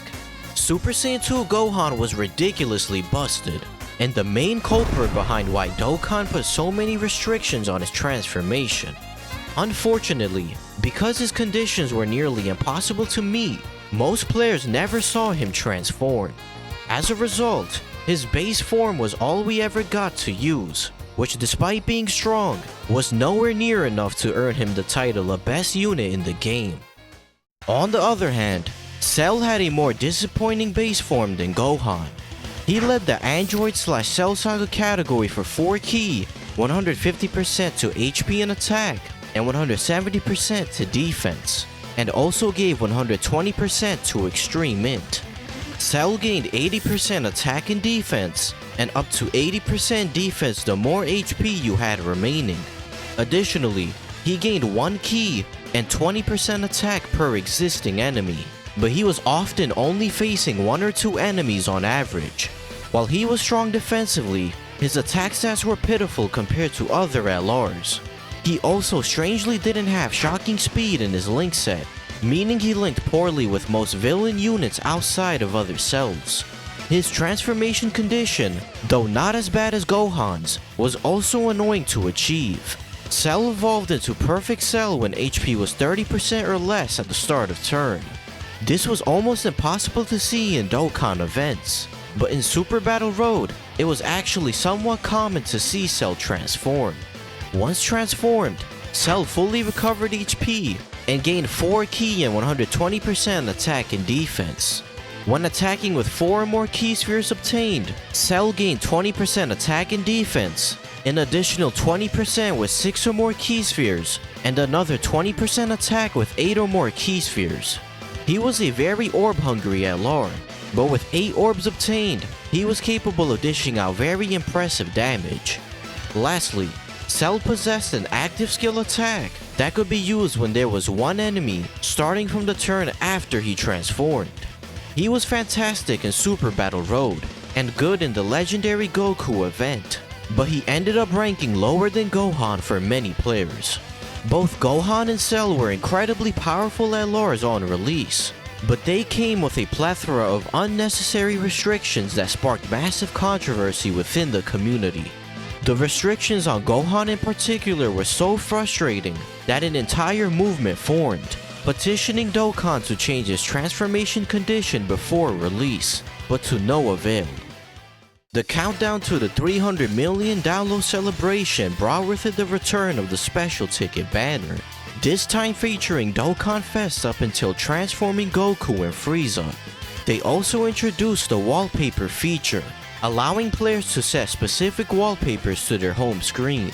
Super Saiyan 2 Gohan was ridiculously busted, and the main culprit behind why Dokkan put so many restrictions on his transformation. Unfortunately, because his conditions were nearly impossible to meet, most players never saw him transform. As a result, his base form was all we ever got to use, which despite being strong, was nowhere near enough to earn him the title of best unit in the game. On the other hand, Cell had a more disappointing base form than Gohan. He led the Android/Cell Saga category for 4 Ki, 150% to HP and attack, and 170% to defense, and also gave 120% to Extreme Int. Cell gained 80% attack and defense, and up to 80% defense the more HP you had remaining. Additionally, he gained 1 Ki and 20% attack per existing enemy, but he was often only facing 1 or 2 enemies on average. While he was strong defensively, his attack stats were pitiful compared to other LRs. He also strangely didn't have shocking speed in his link set, meaning he linked poorly with most villain units outside of other cells. His transformation condition, though not as bad as Gohan's, was also annoying to achieve. Cell evolved into Perfect Cell when HP was 30% or less at the start of turn. This was almost impossible to see in Dokkan events, but in Super Battle Road, it was actually somewhat common to see Cell transform. Once transformed, Cell fully recovered HP and gained 4 Ki and 120% attack and defense. When attacking with 4 or more Ki Spheres obtained, Cell gained 20% attack and defense, an additional 20% with 6 or more Ki Spheres, and another 20% attack with 8 or more Ki Spheres. He was a very orb-hungry LR, but with 8 orbs obtained, he was capable of dishing out very impressive damage. Lastly, Cell possessed an active skill attack that could be used when there was one enemy starting from the turn after he transformed. He was fantastic in Super Battle Road and good in the legendary Goku event, but he ended up ranking lower than Gohan for many players. Both Gohan and Cell were incredibly powerful LRs on release, but they came with a plethora of unnecessary restrictions that sparked massive controversy within the community. The restrictions on Gohan in particular were so frustrating that an entire movement formed, petitioning Dokkan to change his transformation condition before release, but to no avail. The countdown to the 300 million download celebration brought with it the return of the special ticket banner, this time featuring Dokkan Fest up until transforming Goku and Frieza. They also introduced the wallpaper feature, allowing players to set specific wallpapers to their home screen.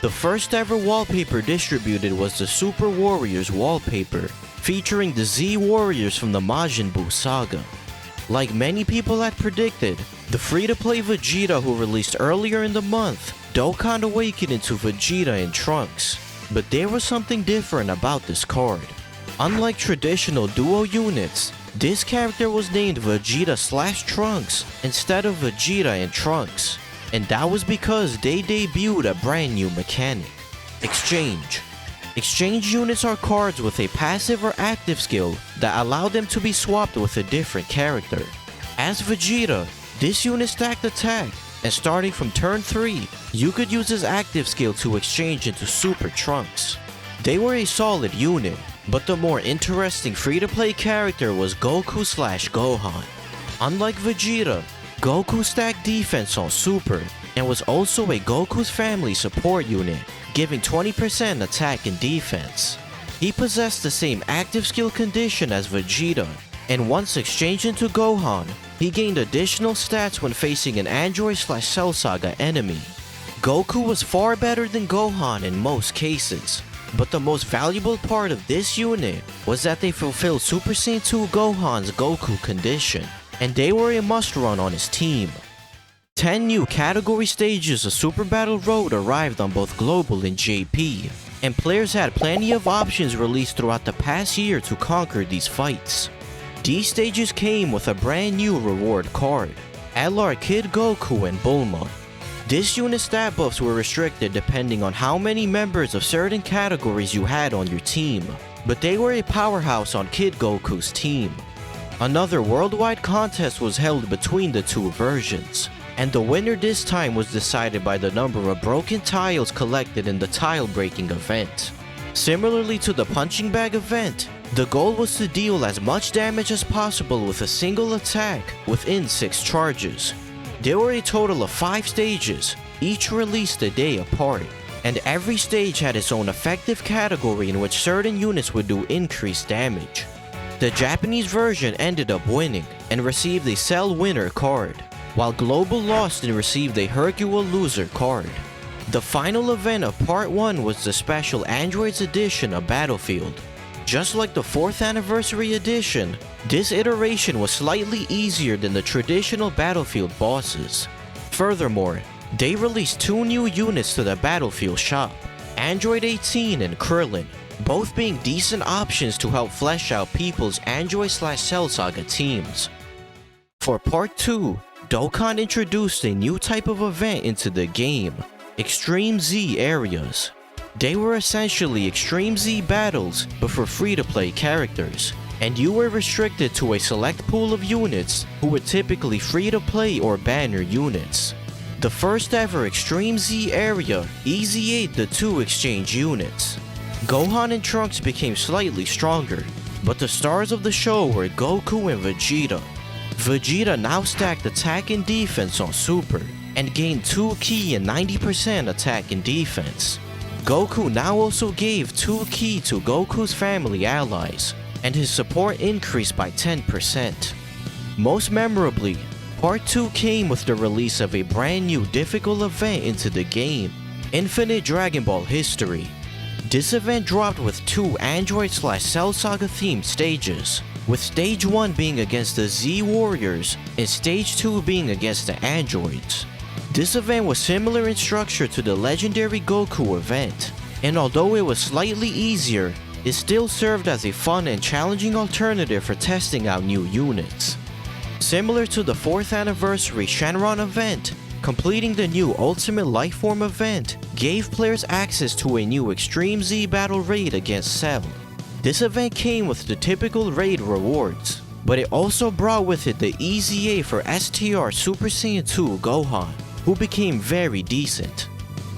The first ever wallpaper distributed was the Super Warriors wallpaper, featuring the Z Warriors from the Majin Buu saga. Like many people had predicted, the free-to-play Vegeta who released earlier in the month, Dokkan awakened into Vegeta and Trunks. But there was something different about this card. Unlike traditional duo units, this character was named Vegeta/Trunks instead of Vegeta and Trunks, and that was because they debuted a brand new mechanic: Exchange. Exchange units are cards with a passive or active skill that allow them to be swapped with a different character. As Vegeta, this unit stacked attack, and starting from turn 3, you could use his active skill to exchange into Super Trunks. They were a solid unit, but the more interesting free-to-play character was Goku/Gohan. Unlike Vegeta, Goku stacked defense on Super and was also a Goku's family support unit, giving 20% attack and defense. He possessed the same active skill condition as Vegeta, and once exchanged into Gohan, he gained additional stats when facing an Android/Cell Saga enemy. Goku was far better than Gohan in most cases, but the most valuable part of this unit was that they fulfilled Super Saiyan 2 Gohan's Goku condition, and they were a must-run on his team. 10 new category stages of Super Battle Road arrived on both Global and JP, and players had plenty of options released throughout the past year to conquer these fights. These stages came with a brand new reward card, STR Kid Goku and Bulma. This unit's stat buffs were restricted depending on how many members of certain categories you had on your team, but they were a powerhouse on Kid Goku's team. Another worldwide contest was held between the two versions, and the winner this time was decided by the number of broken tiles collected in the tile breaking event. Similarly to the punching bag event, the goal was to deal as much damage as possible with a single attack within 6 charges. There were a total of 5 stages, each released a day apart, and every stage had its own effective category in which certain units would do increased damage. The Japanese version ended up winning and received a Cell winner card, while Global lost and received a Hercule loser card. The final event of Part 1 was the special Androids edition of Battlefield. Just like the 4th anniversary edition, this iteration was slightly easier than the traditional Battlefield bosses. Furthermore, they released 2 new units to the Battlefield shop, Android 18 and Krillin, both being decent options to help flesh out people's Android/Cell Saga teams. For Part 2, Dokkan introduced a new type of event into the game, Extreme Z areas. They were essentially Extreme Z battles, but for free-to-play characters, and you were restricted to a select pool of units who were typically free-to-play or banner units. The first ever Extreme Z area easy-ate the 2 exchange units. Gohan and Trunks became slightly stronger, but the stars of the show were Goku and Vegeta. Vegeta now stacked attack and defense on Super, and gained 2 ki and 90% attack and defense. Goku now also gave 2 ki to Goku's family allies, and his support increased by 10%. Most memorably, Part 2 came with the release of a brand new difficult event into the game, Infinite Dragon Ball History. This event dropped with 2 Android/Cell Saga themed stages, with Stage 1 being against the Z Warriors and Stage 2 being against the Androids. This event was similar in structure to the legendary Goku event, and although it was slightly easier, it still served as a fun and challenging alternative for testing out new units. Similar to the 4th anniversary Shenron event, completing the new Ultimate Lifeform event gave players access to a new Extreme Z battle raid against Cell. This event came with the typical raid rewards, but it also brought with it the Easy A for STR Super Saiyan 2 Gohan, who became very decent.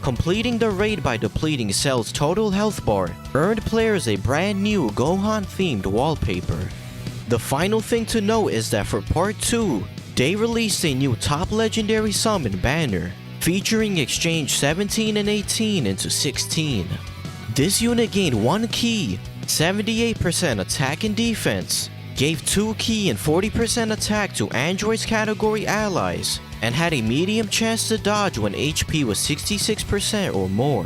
Completing the raid by depleting Cell's total health bar earned players a brand new Gohan themed wallpaper. The final thing to note is that for Part 2, they released a new top legendary summon banner, featuring exchange 17 and 18 into 16. This unit gained 1 ki, 78% attack and defense, gave 2 ki and 40% attack to Android's category allies, and had a medium chance to dodge when HP was 66% or more.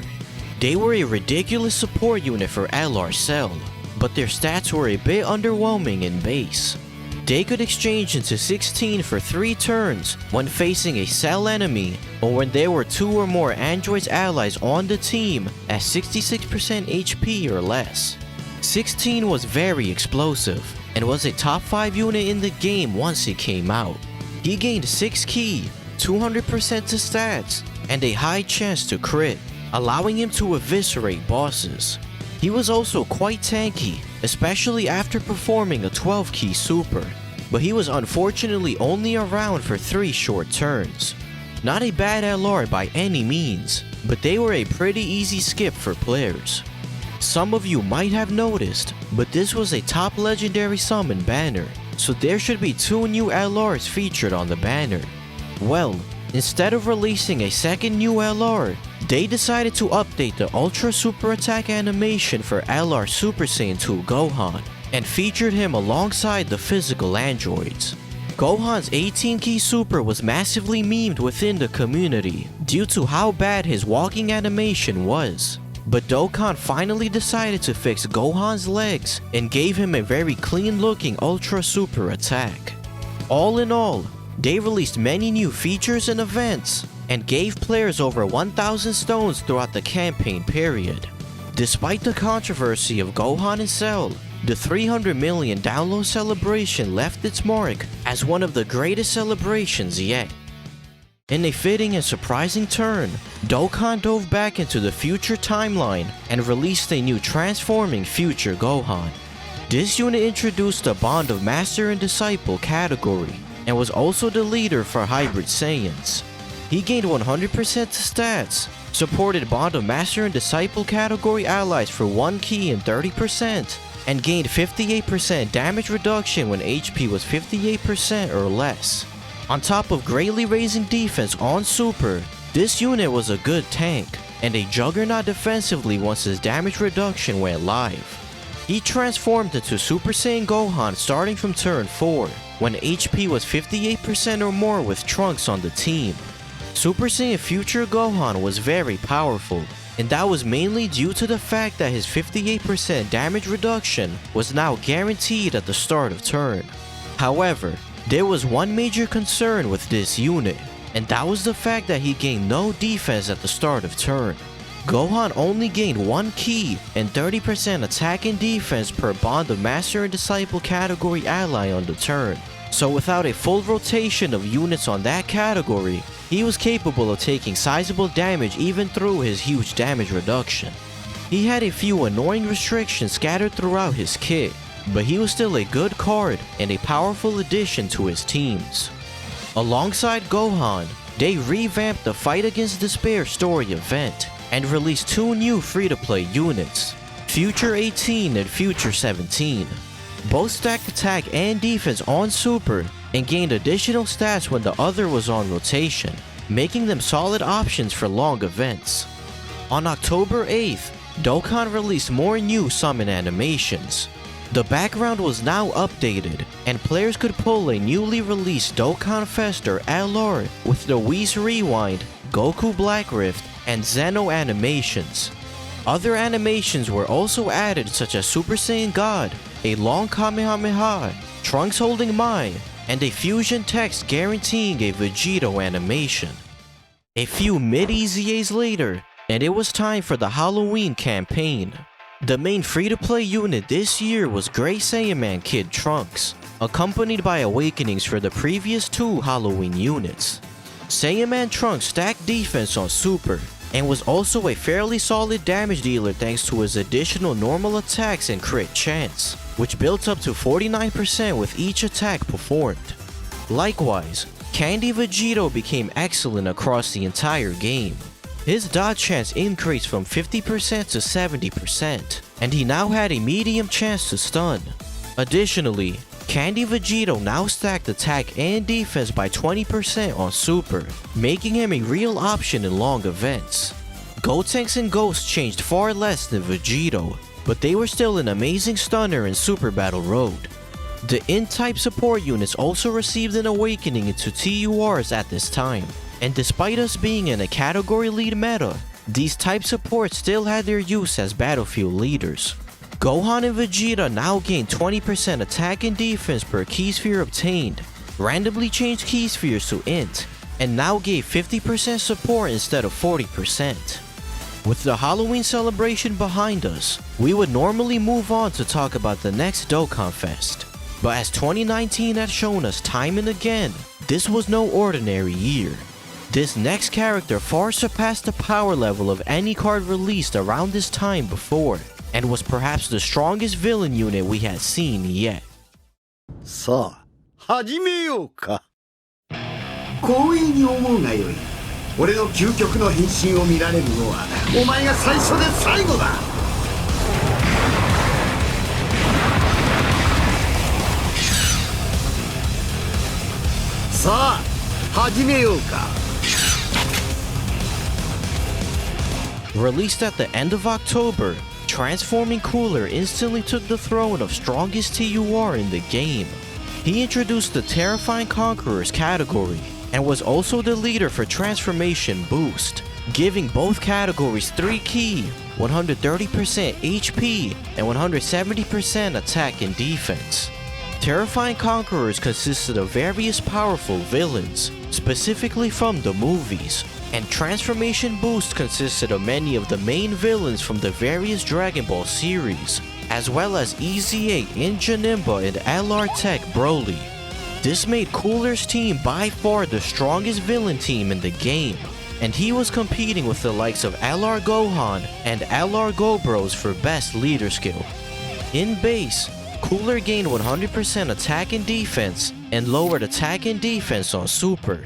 They were a ridiculous support unit for LR Cell, but their stats were a bit underwhelming in base. They could exchange into 16 for 3 turns when facing a Cell enemy, or when there were 2 or more Android's allies on the team at 66% HP or less. 16 was very explosive, and was a top 5 unit in the game once it came out. He gained 6 ki, 200% to stats, and a high chance to crit, allowing him to eviscerate bosses. He was also quite tanky, especially after performing a 12 ki super, but he was unfortunately only around for 3 short turns. Not a bad LR by any means, but they were a pretty easy skip for players. Some of you might have noticed, but this was a top legendary summon banner, so there should be 2 new LRs featured on the banner. Well, instead of releasing a second new LR, they decided to update the Ultra Super Attack animation for LR Super Saiyan 2 Gohan and featured him alongside the physical androids. Gohan's 18-key super was massively memed within the community due to how bad his walking animation was. But Dokkan finally decided to fix Gohan's legs and gave him a very clean looking Ultra Super attack. All in all, they released many new features and events and gave players over 1,000 stones throughout the campaign period. Despite the controversy of Gohan and Cell, the 300 million download celebration left its mark as one of the greatest celebrations yet. In a fitting and surprising turn, Dokkan dove back into the future timeline and released a new transforming future Gohan. This unit introduced the Bond of Master and Disciple category and was also the leader for Hybrid Saiyans. He gained 100% stats, supported Bond of Master and Disciple category allies for 1 key and 30%, and gained 58% damage reduction when HP was 58% or less. On top of greatly raising defense on Super, this unit was a good tank, and a juggernaut defensively once his damage reduction went live. He transformed into Super Saiyan Gohan starting from turn 4, when HP was 58% or more with Trunks on the team. Super Saiyan Future Gohan was very powerful, and that was mainly due to the fact that his 58% damage reduction was now guaranteed at the start of turn. However, there was one major concern with this unit, and that was the fact that he gained no defense at the start of turn. Gohan only gained 1 key and 30% attack and defense per Bond of Master and Disciple category ally on the turn, so without a full rotation of units on that category, he was capable of taking sizable damage even through his huge damage reduction. He had a few annoying restrictions scattered throughout his kit, but he was still a good card and a powerful addition to his teams. Alongside Gohan, they revamped the Fight Against Despair story event and released 2 new free-to-play units, Future 18 and Future 17. Both stacked attack and defense on Super and gained additional stats when the other was on rotation, making them solid options for long events. On October 8th, Dokkan released more new summon animations. The background was now updated, and players could pull a newly released Dokkan Fester LR with the Whis Rewind, Goku Black Rift, and Zeno animations. Other animations were also added such as Super Saiyan God, a long Kamehameha, Trunks holding Mai, and a fusion text guaranteeing a Vegeta animation. A few mid-EZAs later, and it was time for the Halloween campaign. The main free-to-play unit this year was Grey Saiyaman Kid Trunks, accompanied by awakenings for the previous 2 Halloween units. Saiyaman Trunks stacked defense on Super, and was also a fairly solid damage dealer thanks to his additional normal attacks and crit chance, which built up to 49% with each attack performed. Likewise, Candy Vegeta became excellent across the entire game. His dodge chance increased from 50% to 70%, and he now had a medium chance to stun. Additionally, Candy Vegeta now stacked attack and defense by 20% on Super, making him a real option in long events. Gotenks and Ghosts changed far less than Vegeta, but they were still an amazing stunner in Super Battle Road. The INT-type support units also received an awakening into TURs at this time, and despite us being in a category lead meta, these type supports still had their use as battlefield leaders. Gohan and Vegeta now gain 20% attack and defense per key sphere obtained, randomly changed key spheres to INT, and now gave 50% support instead of 40%. With the Halloween celebration behind us, we would normally move on to talk about the next Dokkan Fest. But as 2019 had shown us time and again, this was no ordinary year. This next character far surpassed the power level of any card released around this time before, and was perhaps the strongest villain unit we had seen yet. さあ、始めようか。光栄に思うがよい。俺の究極の変身を見られるのは、お前が最初で最後だ。さあ、始めようか。 Released at the end of October, transforming Cooler instantly took the throne of strongest TUR in the game. He introduced the Terrifying Conquerors category, and was also the leader for Transformation Boost, giving both categories 3 key, 130% HP, and 170% attack and defense. Terrifying Conquerors consisted of various powerful villains, specifically from the movies, and Transformation Boost consisted of many of the main villains from the various Dragon Ball series, as well as EZA, Ninja and LR Tech Broly. This made Cooler's team by far the strongest villain team in the game, and he was competing with the likes of LR Gohan and LR Gobros for best leader skill. In base, Cooler gained 100% attack and defense, and lowered attack and defense on Super.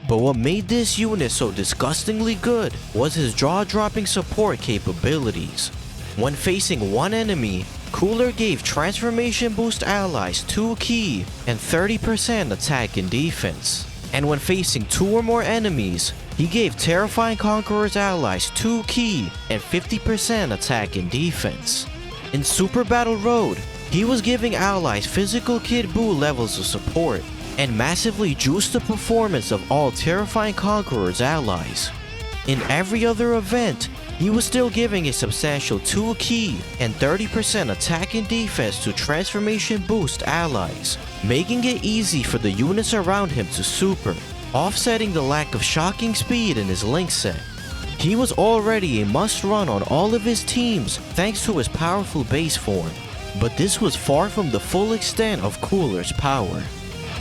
But what made this unit so disgustingly good was his jaw-dropping support capabilities. When facing one enemy, Cooler gave Transformation Boost allies 2 key and 30% attack and defense. And when facing 2 or more enemies, he gave Terrifying Conquerors allies 2 key and 50% attack and defense. In Super Battle Road, he was giving allies physical Kid Buu levels of support, and massively juiced the performance of all Terrifying Conquerors allies. In every other event, he was still giving a substantial 2 key and 30% attack and defense to Transformation Boost allies, making it easy for the units around him to super, offsetting the lack of shocking speed in his link set. He was already a must-run on all of his teams thanks to his powerful base form, but this was far from the full extent of Cooler's power.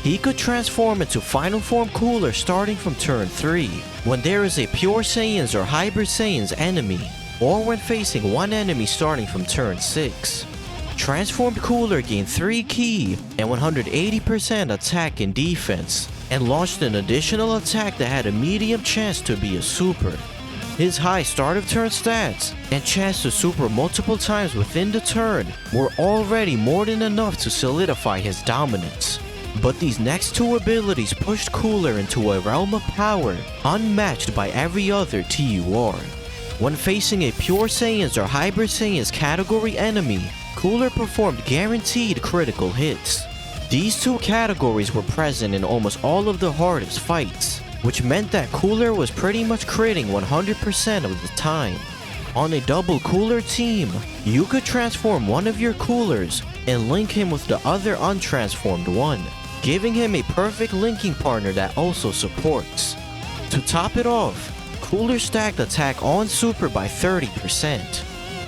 He could transform into Final Form Cooler starting from turn 3, when there is a Pure Saiyans or Hybrid Saiyans enemy, or when facing one enemy starting from turn 6. Transformed Cooler gained 3 key and 180% attack and defense, and launched an additional attack that had a medium chance to be a super. His high start of turn stats and chance to super multiple times within the turn were already more than enough to solidify his dominance. But these next 2 abilities pushed Cooler into a realm of power unmatched by every other TUR. When facing a Pure Saiyans or Hybrid Saiyans category enemy, Cooler performed guaranteed critical hits. These 2 categories were present in almost all of the hardest fights, which meant that Cooler was pretty much critting 100% of the time. On a double Cooler team, you could transform one of your Coolers and link him with the other untransformed one, giving him a perfect linking partner that also supports. To top it off, Cooler stacked attack on Super by 30%.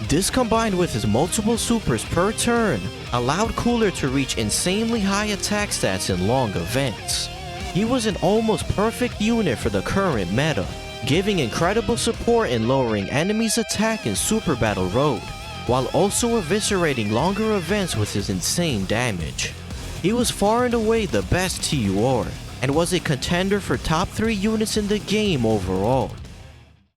This combined with his multiple supers per turn allowed Cooler to reach insanely high attack stats in long events. He was an almost perfect unit for the current meta, giving incredible support in lowering enemies' attack in Super Battle Road, while also eviscerating longer events with his insane damage. He was far and away the best TUR, and was a contender for top 3 units in the game overall.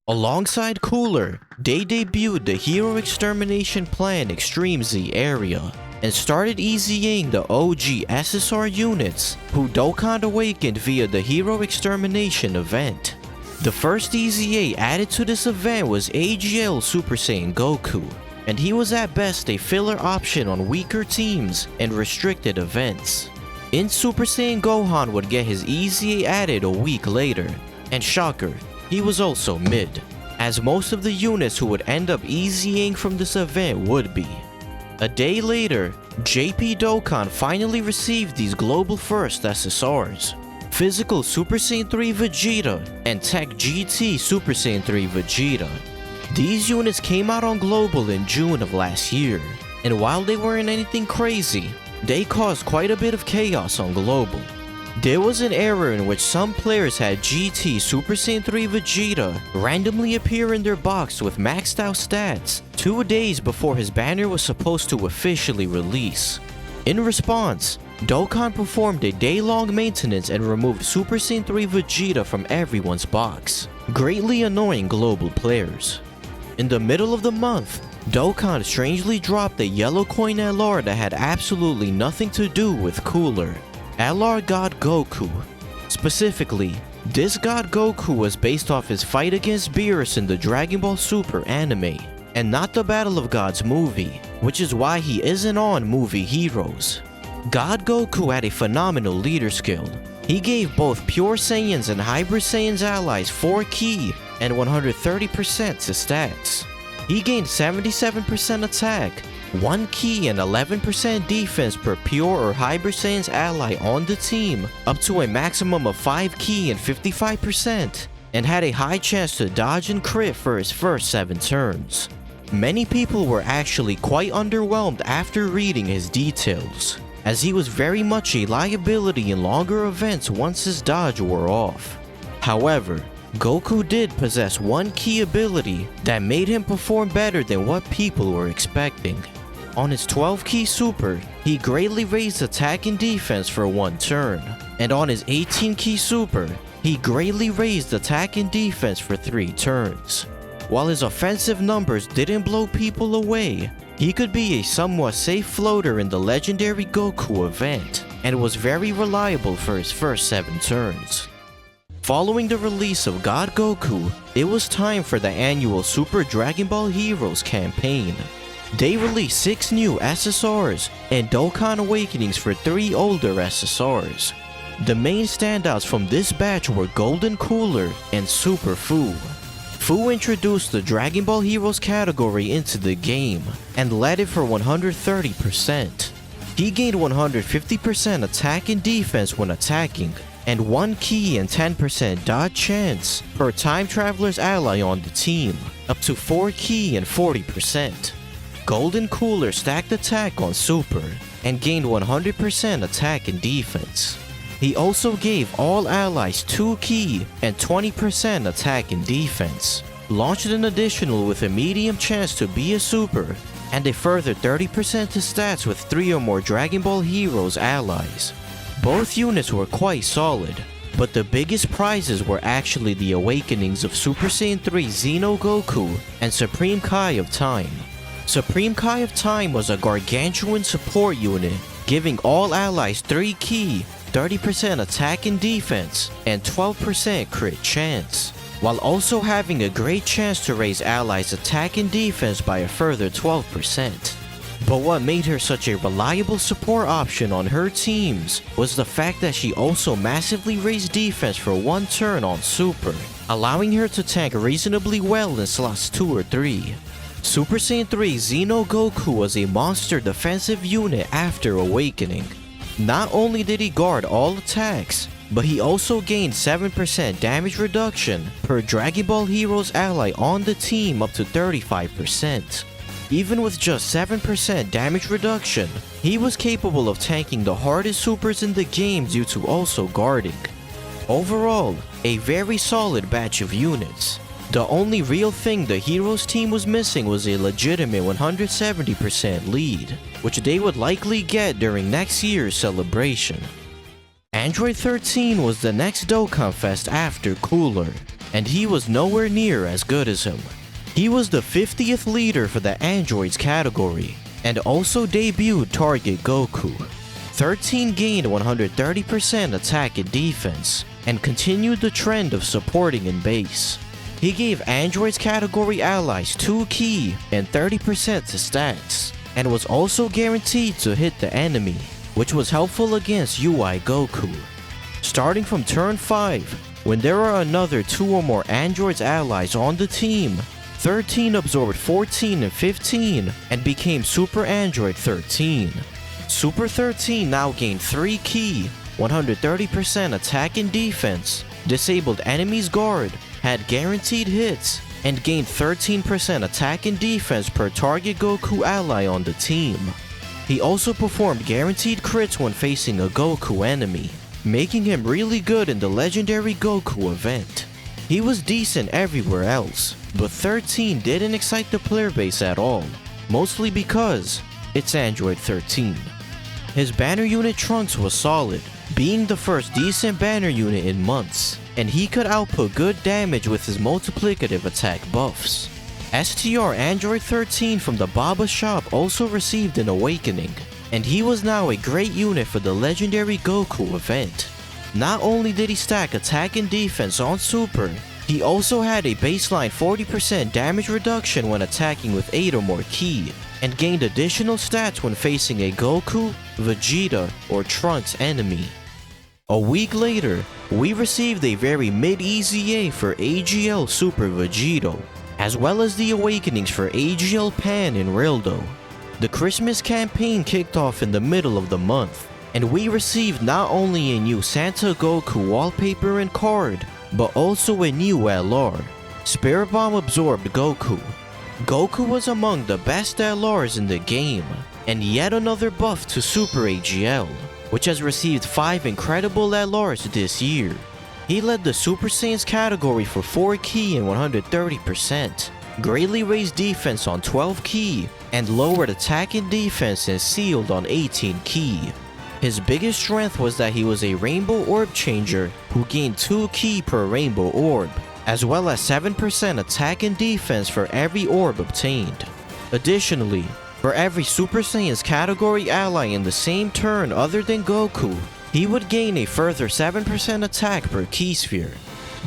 Alongside Cooler, they debuted the Hero Extermination Plan Extreme Z area, and started EZAing the OG SSR units, who Dokkan awakened via the Hero Extermination event. The first EZA added to this event was AGL Super Saiyan Goku, and he was at best a filler option on weaker teams and restricted events. INT Super Saiyan Gohan would get his EZA added a week later, and shocker, he was also mid, as most of the units who would end up EZAing from this event would be. A day later, JP Dokkan finally received these global first SSRs, Physical Super Saiyan 3 Vegeta and Tech GT Super Saiyan 3 Vegeta. These units came out on global in June of last year, and while they weren't anything crazy, they caused quite a bit of chaos on global. There was an error in which some players had GT Super Saiyan 3 Vegeta randomly appear in their box with maxed out stats 2 days before his banner was supposed to officially release. In response, Dokkan performed a day-long maintenance and removed Super Saiyan 3 Vegeta from everyone's box, greatly annoying global players. In the middle of the month, Dokkan strangely dropped a yellow coin LR that had absolutely nothing to do with Cooler. LR God Goku. Specifically, This God Goku was based off his fight against Beerus in the Dragon Ball Super anime, and not the Battle of Gods movie, which is why he isn't on Movie Heroes. God Goku had a phenomenal leader skill. He gave both Pure Saiyans and Hybrid Saiyans allies 4 ki and 130% to stats. He gained 77% attack, 1 ki and 11% defense per Pure or Hybrid Saiyans ally on the team, up to a maximum of 5 ki and 55%, and had a high chance to dodge and crit for his first 7 turns. Many people were actually quite underwhelmed after reading his details, as he was very much a liability in longer events once his dodge wore off. However, Goku did possess one key ability that made him perform better than what people were expecting. On his 12 key super, he greatly raised attack and defense for 1 turn, and on his 18 key super, he greatly raised attack and defense for 3 turns. While his offensive numbers didn't blow people away, he could be a somewhat safe floater in the legendary Goku event, and was very reliable for his first 7 turns. Following the release of God Goku, it was time for the annual Super Dragon Ball Heroes campaign. They released 6 new SSRs and Dokkan Awakenings for 3 older SSRs. The main standouts from this batch were Golden Cooler and Super Fu. Fu introduced the Dragon Ball Heroes category into the game and led it for 130%. He gained 150% attack and defense when attacking, and 1 ki and 10% dodge chance per time traveler's ally on the team, up to 4 ki and 40%. Golden Cooler stacked attack on Super and gained 100% attack and defense. He also gave all allies 2 ki and 20% attack and defense, launched an additional with a medium chance to be a super, and a further 30% to stats with 3 or more Dragon Ball Heroes allies. Both units were quite solid, but the biggest prizes were actually the awakenings of Super Saiyan 3 Xeno Goku and Supreme Kai of Time. Supreme Kai of Time was a gargantuan support unit, giving all allies 3 ki, 30% attack and defense, and 12% crit chance, while also having a great chance to raise allies' attack and defense by a further 12%. But what made her such a reliable support option on her teams was the fact that she also massively raised defense for 1 turn on Super, allowing her to tank reasonably well in slots 2 or 3. Super Saiyan 3 Xeno Goku was a monster defensive unit after awakening. Not only did he guard all attacks, but he also gained 7% damage reduction per Dragon Ball Heroes ally on the team up to 35%. Even with just 7% damage reduction, he was capable of tanking the hardest supers in the game due to also guarding. Overall, a very solid batch of units. The only real thing the Heroes team was missing was a legitimate 170% lead, which they would likely get during next year's celebration. Android 13 was the next Dokkan Fest after Cooler, and he was nowhere near as good as him. He was the 50th leader for the Androids category, and also debuted Target Goku. 13 gained 130% attack and defense, and continued the trend of supporting in base. He gave Androids category allies 2 ki and 30% to stats, and was also guaranteed to hit the enemy, which was helpful against UI Goku. Starting from turn 5, when there are another 2 or more Androids allies on the team, 13 absorbed 14 and 15 and became Super Android 13. Super 13 now gained 3 ki, 130% attack and defense, disabled enemies' guard, had guaranteed hits, and gained 13% attack and defense per target Goku ally on the team. He also performed guaranteed crits when facing a Goku enemy, making him really good in the legendary Goku event. He was decent everywhere else, but 13 didn't excite the player base at all, mostly because it's Android 13. His banner unit Trunks was solid, being the first decent banner unit in months, and he could output good damage with his multiplicative attack buffs. STR Android 13 from the Baba shop also received an awakening, and he was now a great unit for the legendary Goku event. Not only did he stack attack and defense on Super, he also had a baseline 40% damage reduction when attacking with 8 or more ki, and gained additional stats when facing a Goku, Vegeta, or Trunks enemy. A week later, we received a very mid-EZA for AGL Super Vegito, as well as the awakenings for AGL Pan and Rildo. The Christmas campaign kicked off in the middle of the month, and we received not only a new Santa Goku wallpaper and card, but also a new LR, Spirit Bomb Absorbed Goku. Goku was among the best LRs in the game, and yet another buff to Super AGL, which has received 5 incredible LRs this year. He led the Super Saiyans category for 4 ki and 130%, greatly raised defense on 12 ki, and lowered attack and defense and sealed on 18 ki. His biggest strength was that he was a Rainbow Orb changer who gained 2 ki per Rainbow Orb, as well as 7% attack and defense for every orb obtained. Additionally, for every Super Saiyan's category ally in the same turn other than Goku, he would gain a further 7% attack per ki sphere.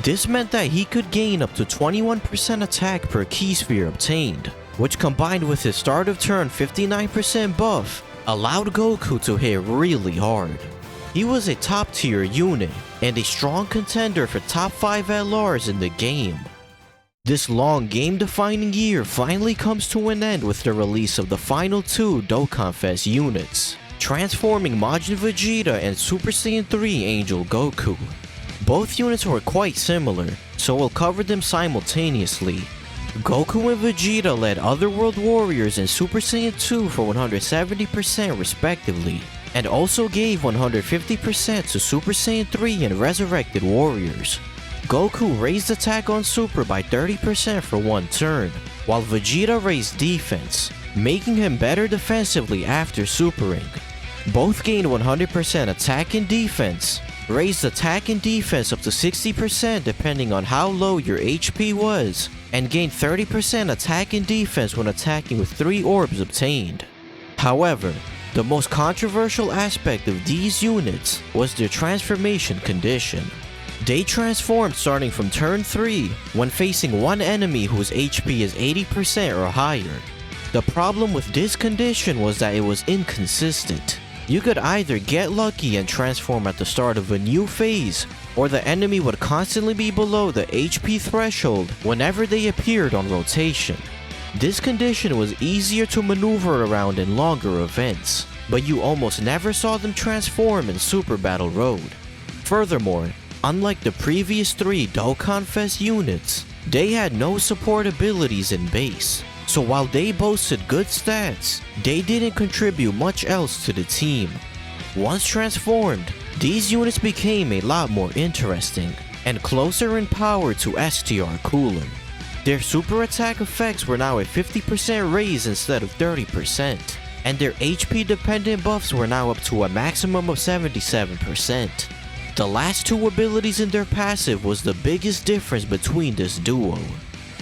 This meant that he could gain up to 21% attack per ki sphere obtained, which combined with his start of turn 59% buff, allowed Goku to hit really hard. He was a top tier unit, and a strong contender for top 5 LRs in the game. This long game-defining year finally comes to an end with the release of the final 2 Dokkan Fest units, transforming Majin Vegeta and Super Saiyan 3 Angel Goku. Both units were quite similar, so we'll cover them simultaneously. Goku and Vegeta led Otherworld Warriors and Super Saiyan 2 for 170% respectively, and also gave 150% to Super Saiyan 3 and Resurrected Warriors. Goku raised attack on Super by 30% for 1 turn, while Vegeta raised defense, making him better defensively after supering. Both gained 100% attack and defense, raised attack and defense up to 60% depending on how low your HP was, and gained 30% attack and defense when attacking with 3 orbs obtained. However, the most controversial aspect of these units was their transformation condition. They transformed starting from turn 3 when facing one enemy whose HP is 80% or higher. The problem with this condition was that it was inconsistent. You could either get lucky and transform at the start of a new phase, or the enemy would constantly be below the HP threshold whenever they appeared on rotation. This condition was easier to maneuver around in longer events, but you almost never saw them transform in Super Battle Road. Furthermore, unlike the previous 3 Dokkan Fest units, they had no support abilities in base, so while they boasted good stats, they didn't contribute much else to the team. Once transformed, these units became a lot more interesting, and closer in power to STR Cooler. Their super attack effects were now a 50% raise instead of 30%, and their HP dependent buffs were now up to a maximum of 77%. The last 2 abilities in their passive was the biggest difference between this duo.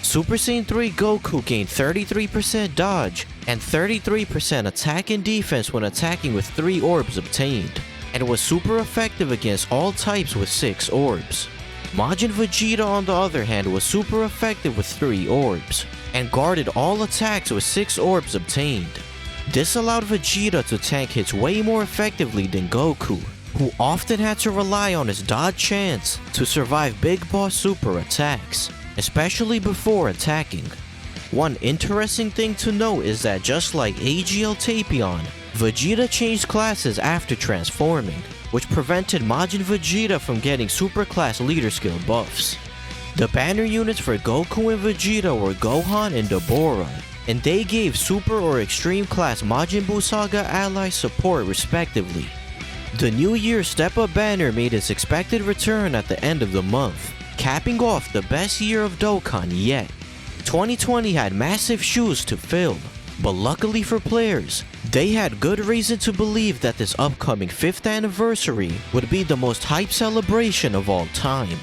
Super Saiyan 3 Goku gained 33% dodge and 33% attack and defense when attacking with 3 orbs obtained, and was super effective against all types with 6 orbs. Majin Vegeta on the other hand was super effective with 3 orbs, and guarded all attacks with 6 orbs obtained. This allowed Vegeta to tank hits way more effectively than Goku, who often had to rely on his dodge chance to survive big boss super attacks, especially before attacking. One interesting thing to note is that just like AGL Tapion, Vegeta changed classes after transforming, which prevented Majin Vegeta from getting superclass leader skill buffs. The banner units for Goku and Vegeta were Gohan and Dabura, and they gave super or extreme class Majin Buu Saga ally support respectively. The New Year Step Up banner made its expected return at the end of the month, capping off the best year of Dokkan yet. 2020 had massive shoes to fill, but luckily for players, they had good reason to believe that this upcoming 5th anniversary would be the most hype celebration of all time.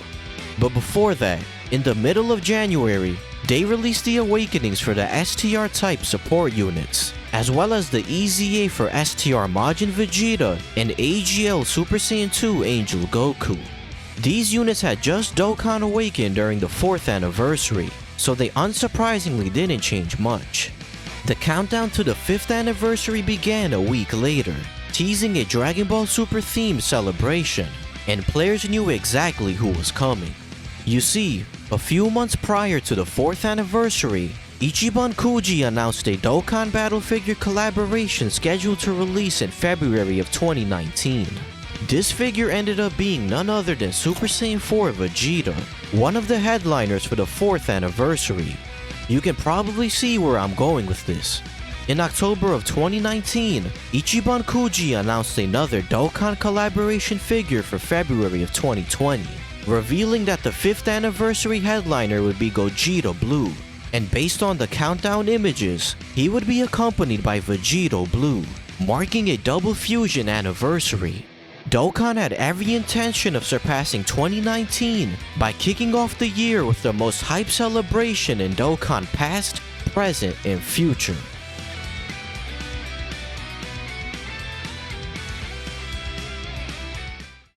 But before that, in the middle of January, they released the awakenings for the STR type support units, as well as the EZA for STR Majin Vegeta and AGL Super Saiyan 2 Angel Goku. These units had just Dokkan awakened during the 4th anniversary, so they unsurprisingly didn't change much. The countdown to the 5th anniversary began a week later, teasing a Dragon Ball Super themed celebration, and players knew exactly who was coming. You see, a few months prior to the 4th anniversary, Ichiban Kuji announced a Dokkan Battle figure collaboration scheduled to release in February of 2019. This figure ended up being none other than Super Saiyan 4 Vegeta, one of the headliners for the 4th anniversary. You can probably see where I'm going with this. In October of 2019, Ichiban Kuji announced another Dokkan collaboration figure for February of 2020, revealing that the 5th anniversary headliner would be Gogeta Blue, and based on the countdown images, he would be accompanied by Vegeta Blue, marking a double fusion anniversary. Dokkan had every intention of surpassing 2019 by kicking off the year with the most hype celebration in Dokkan past, present, and future.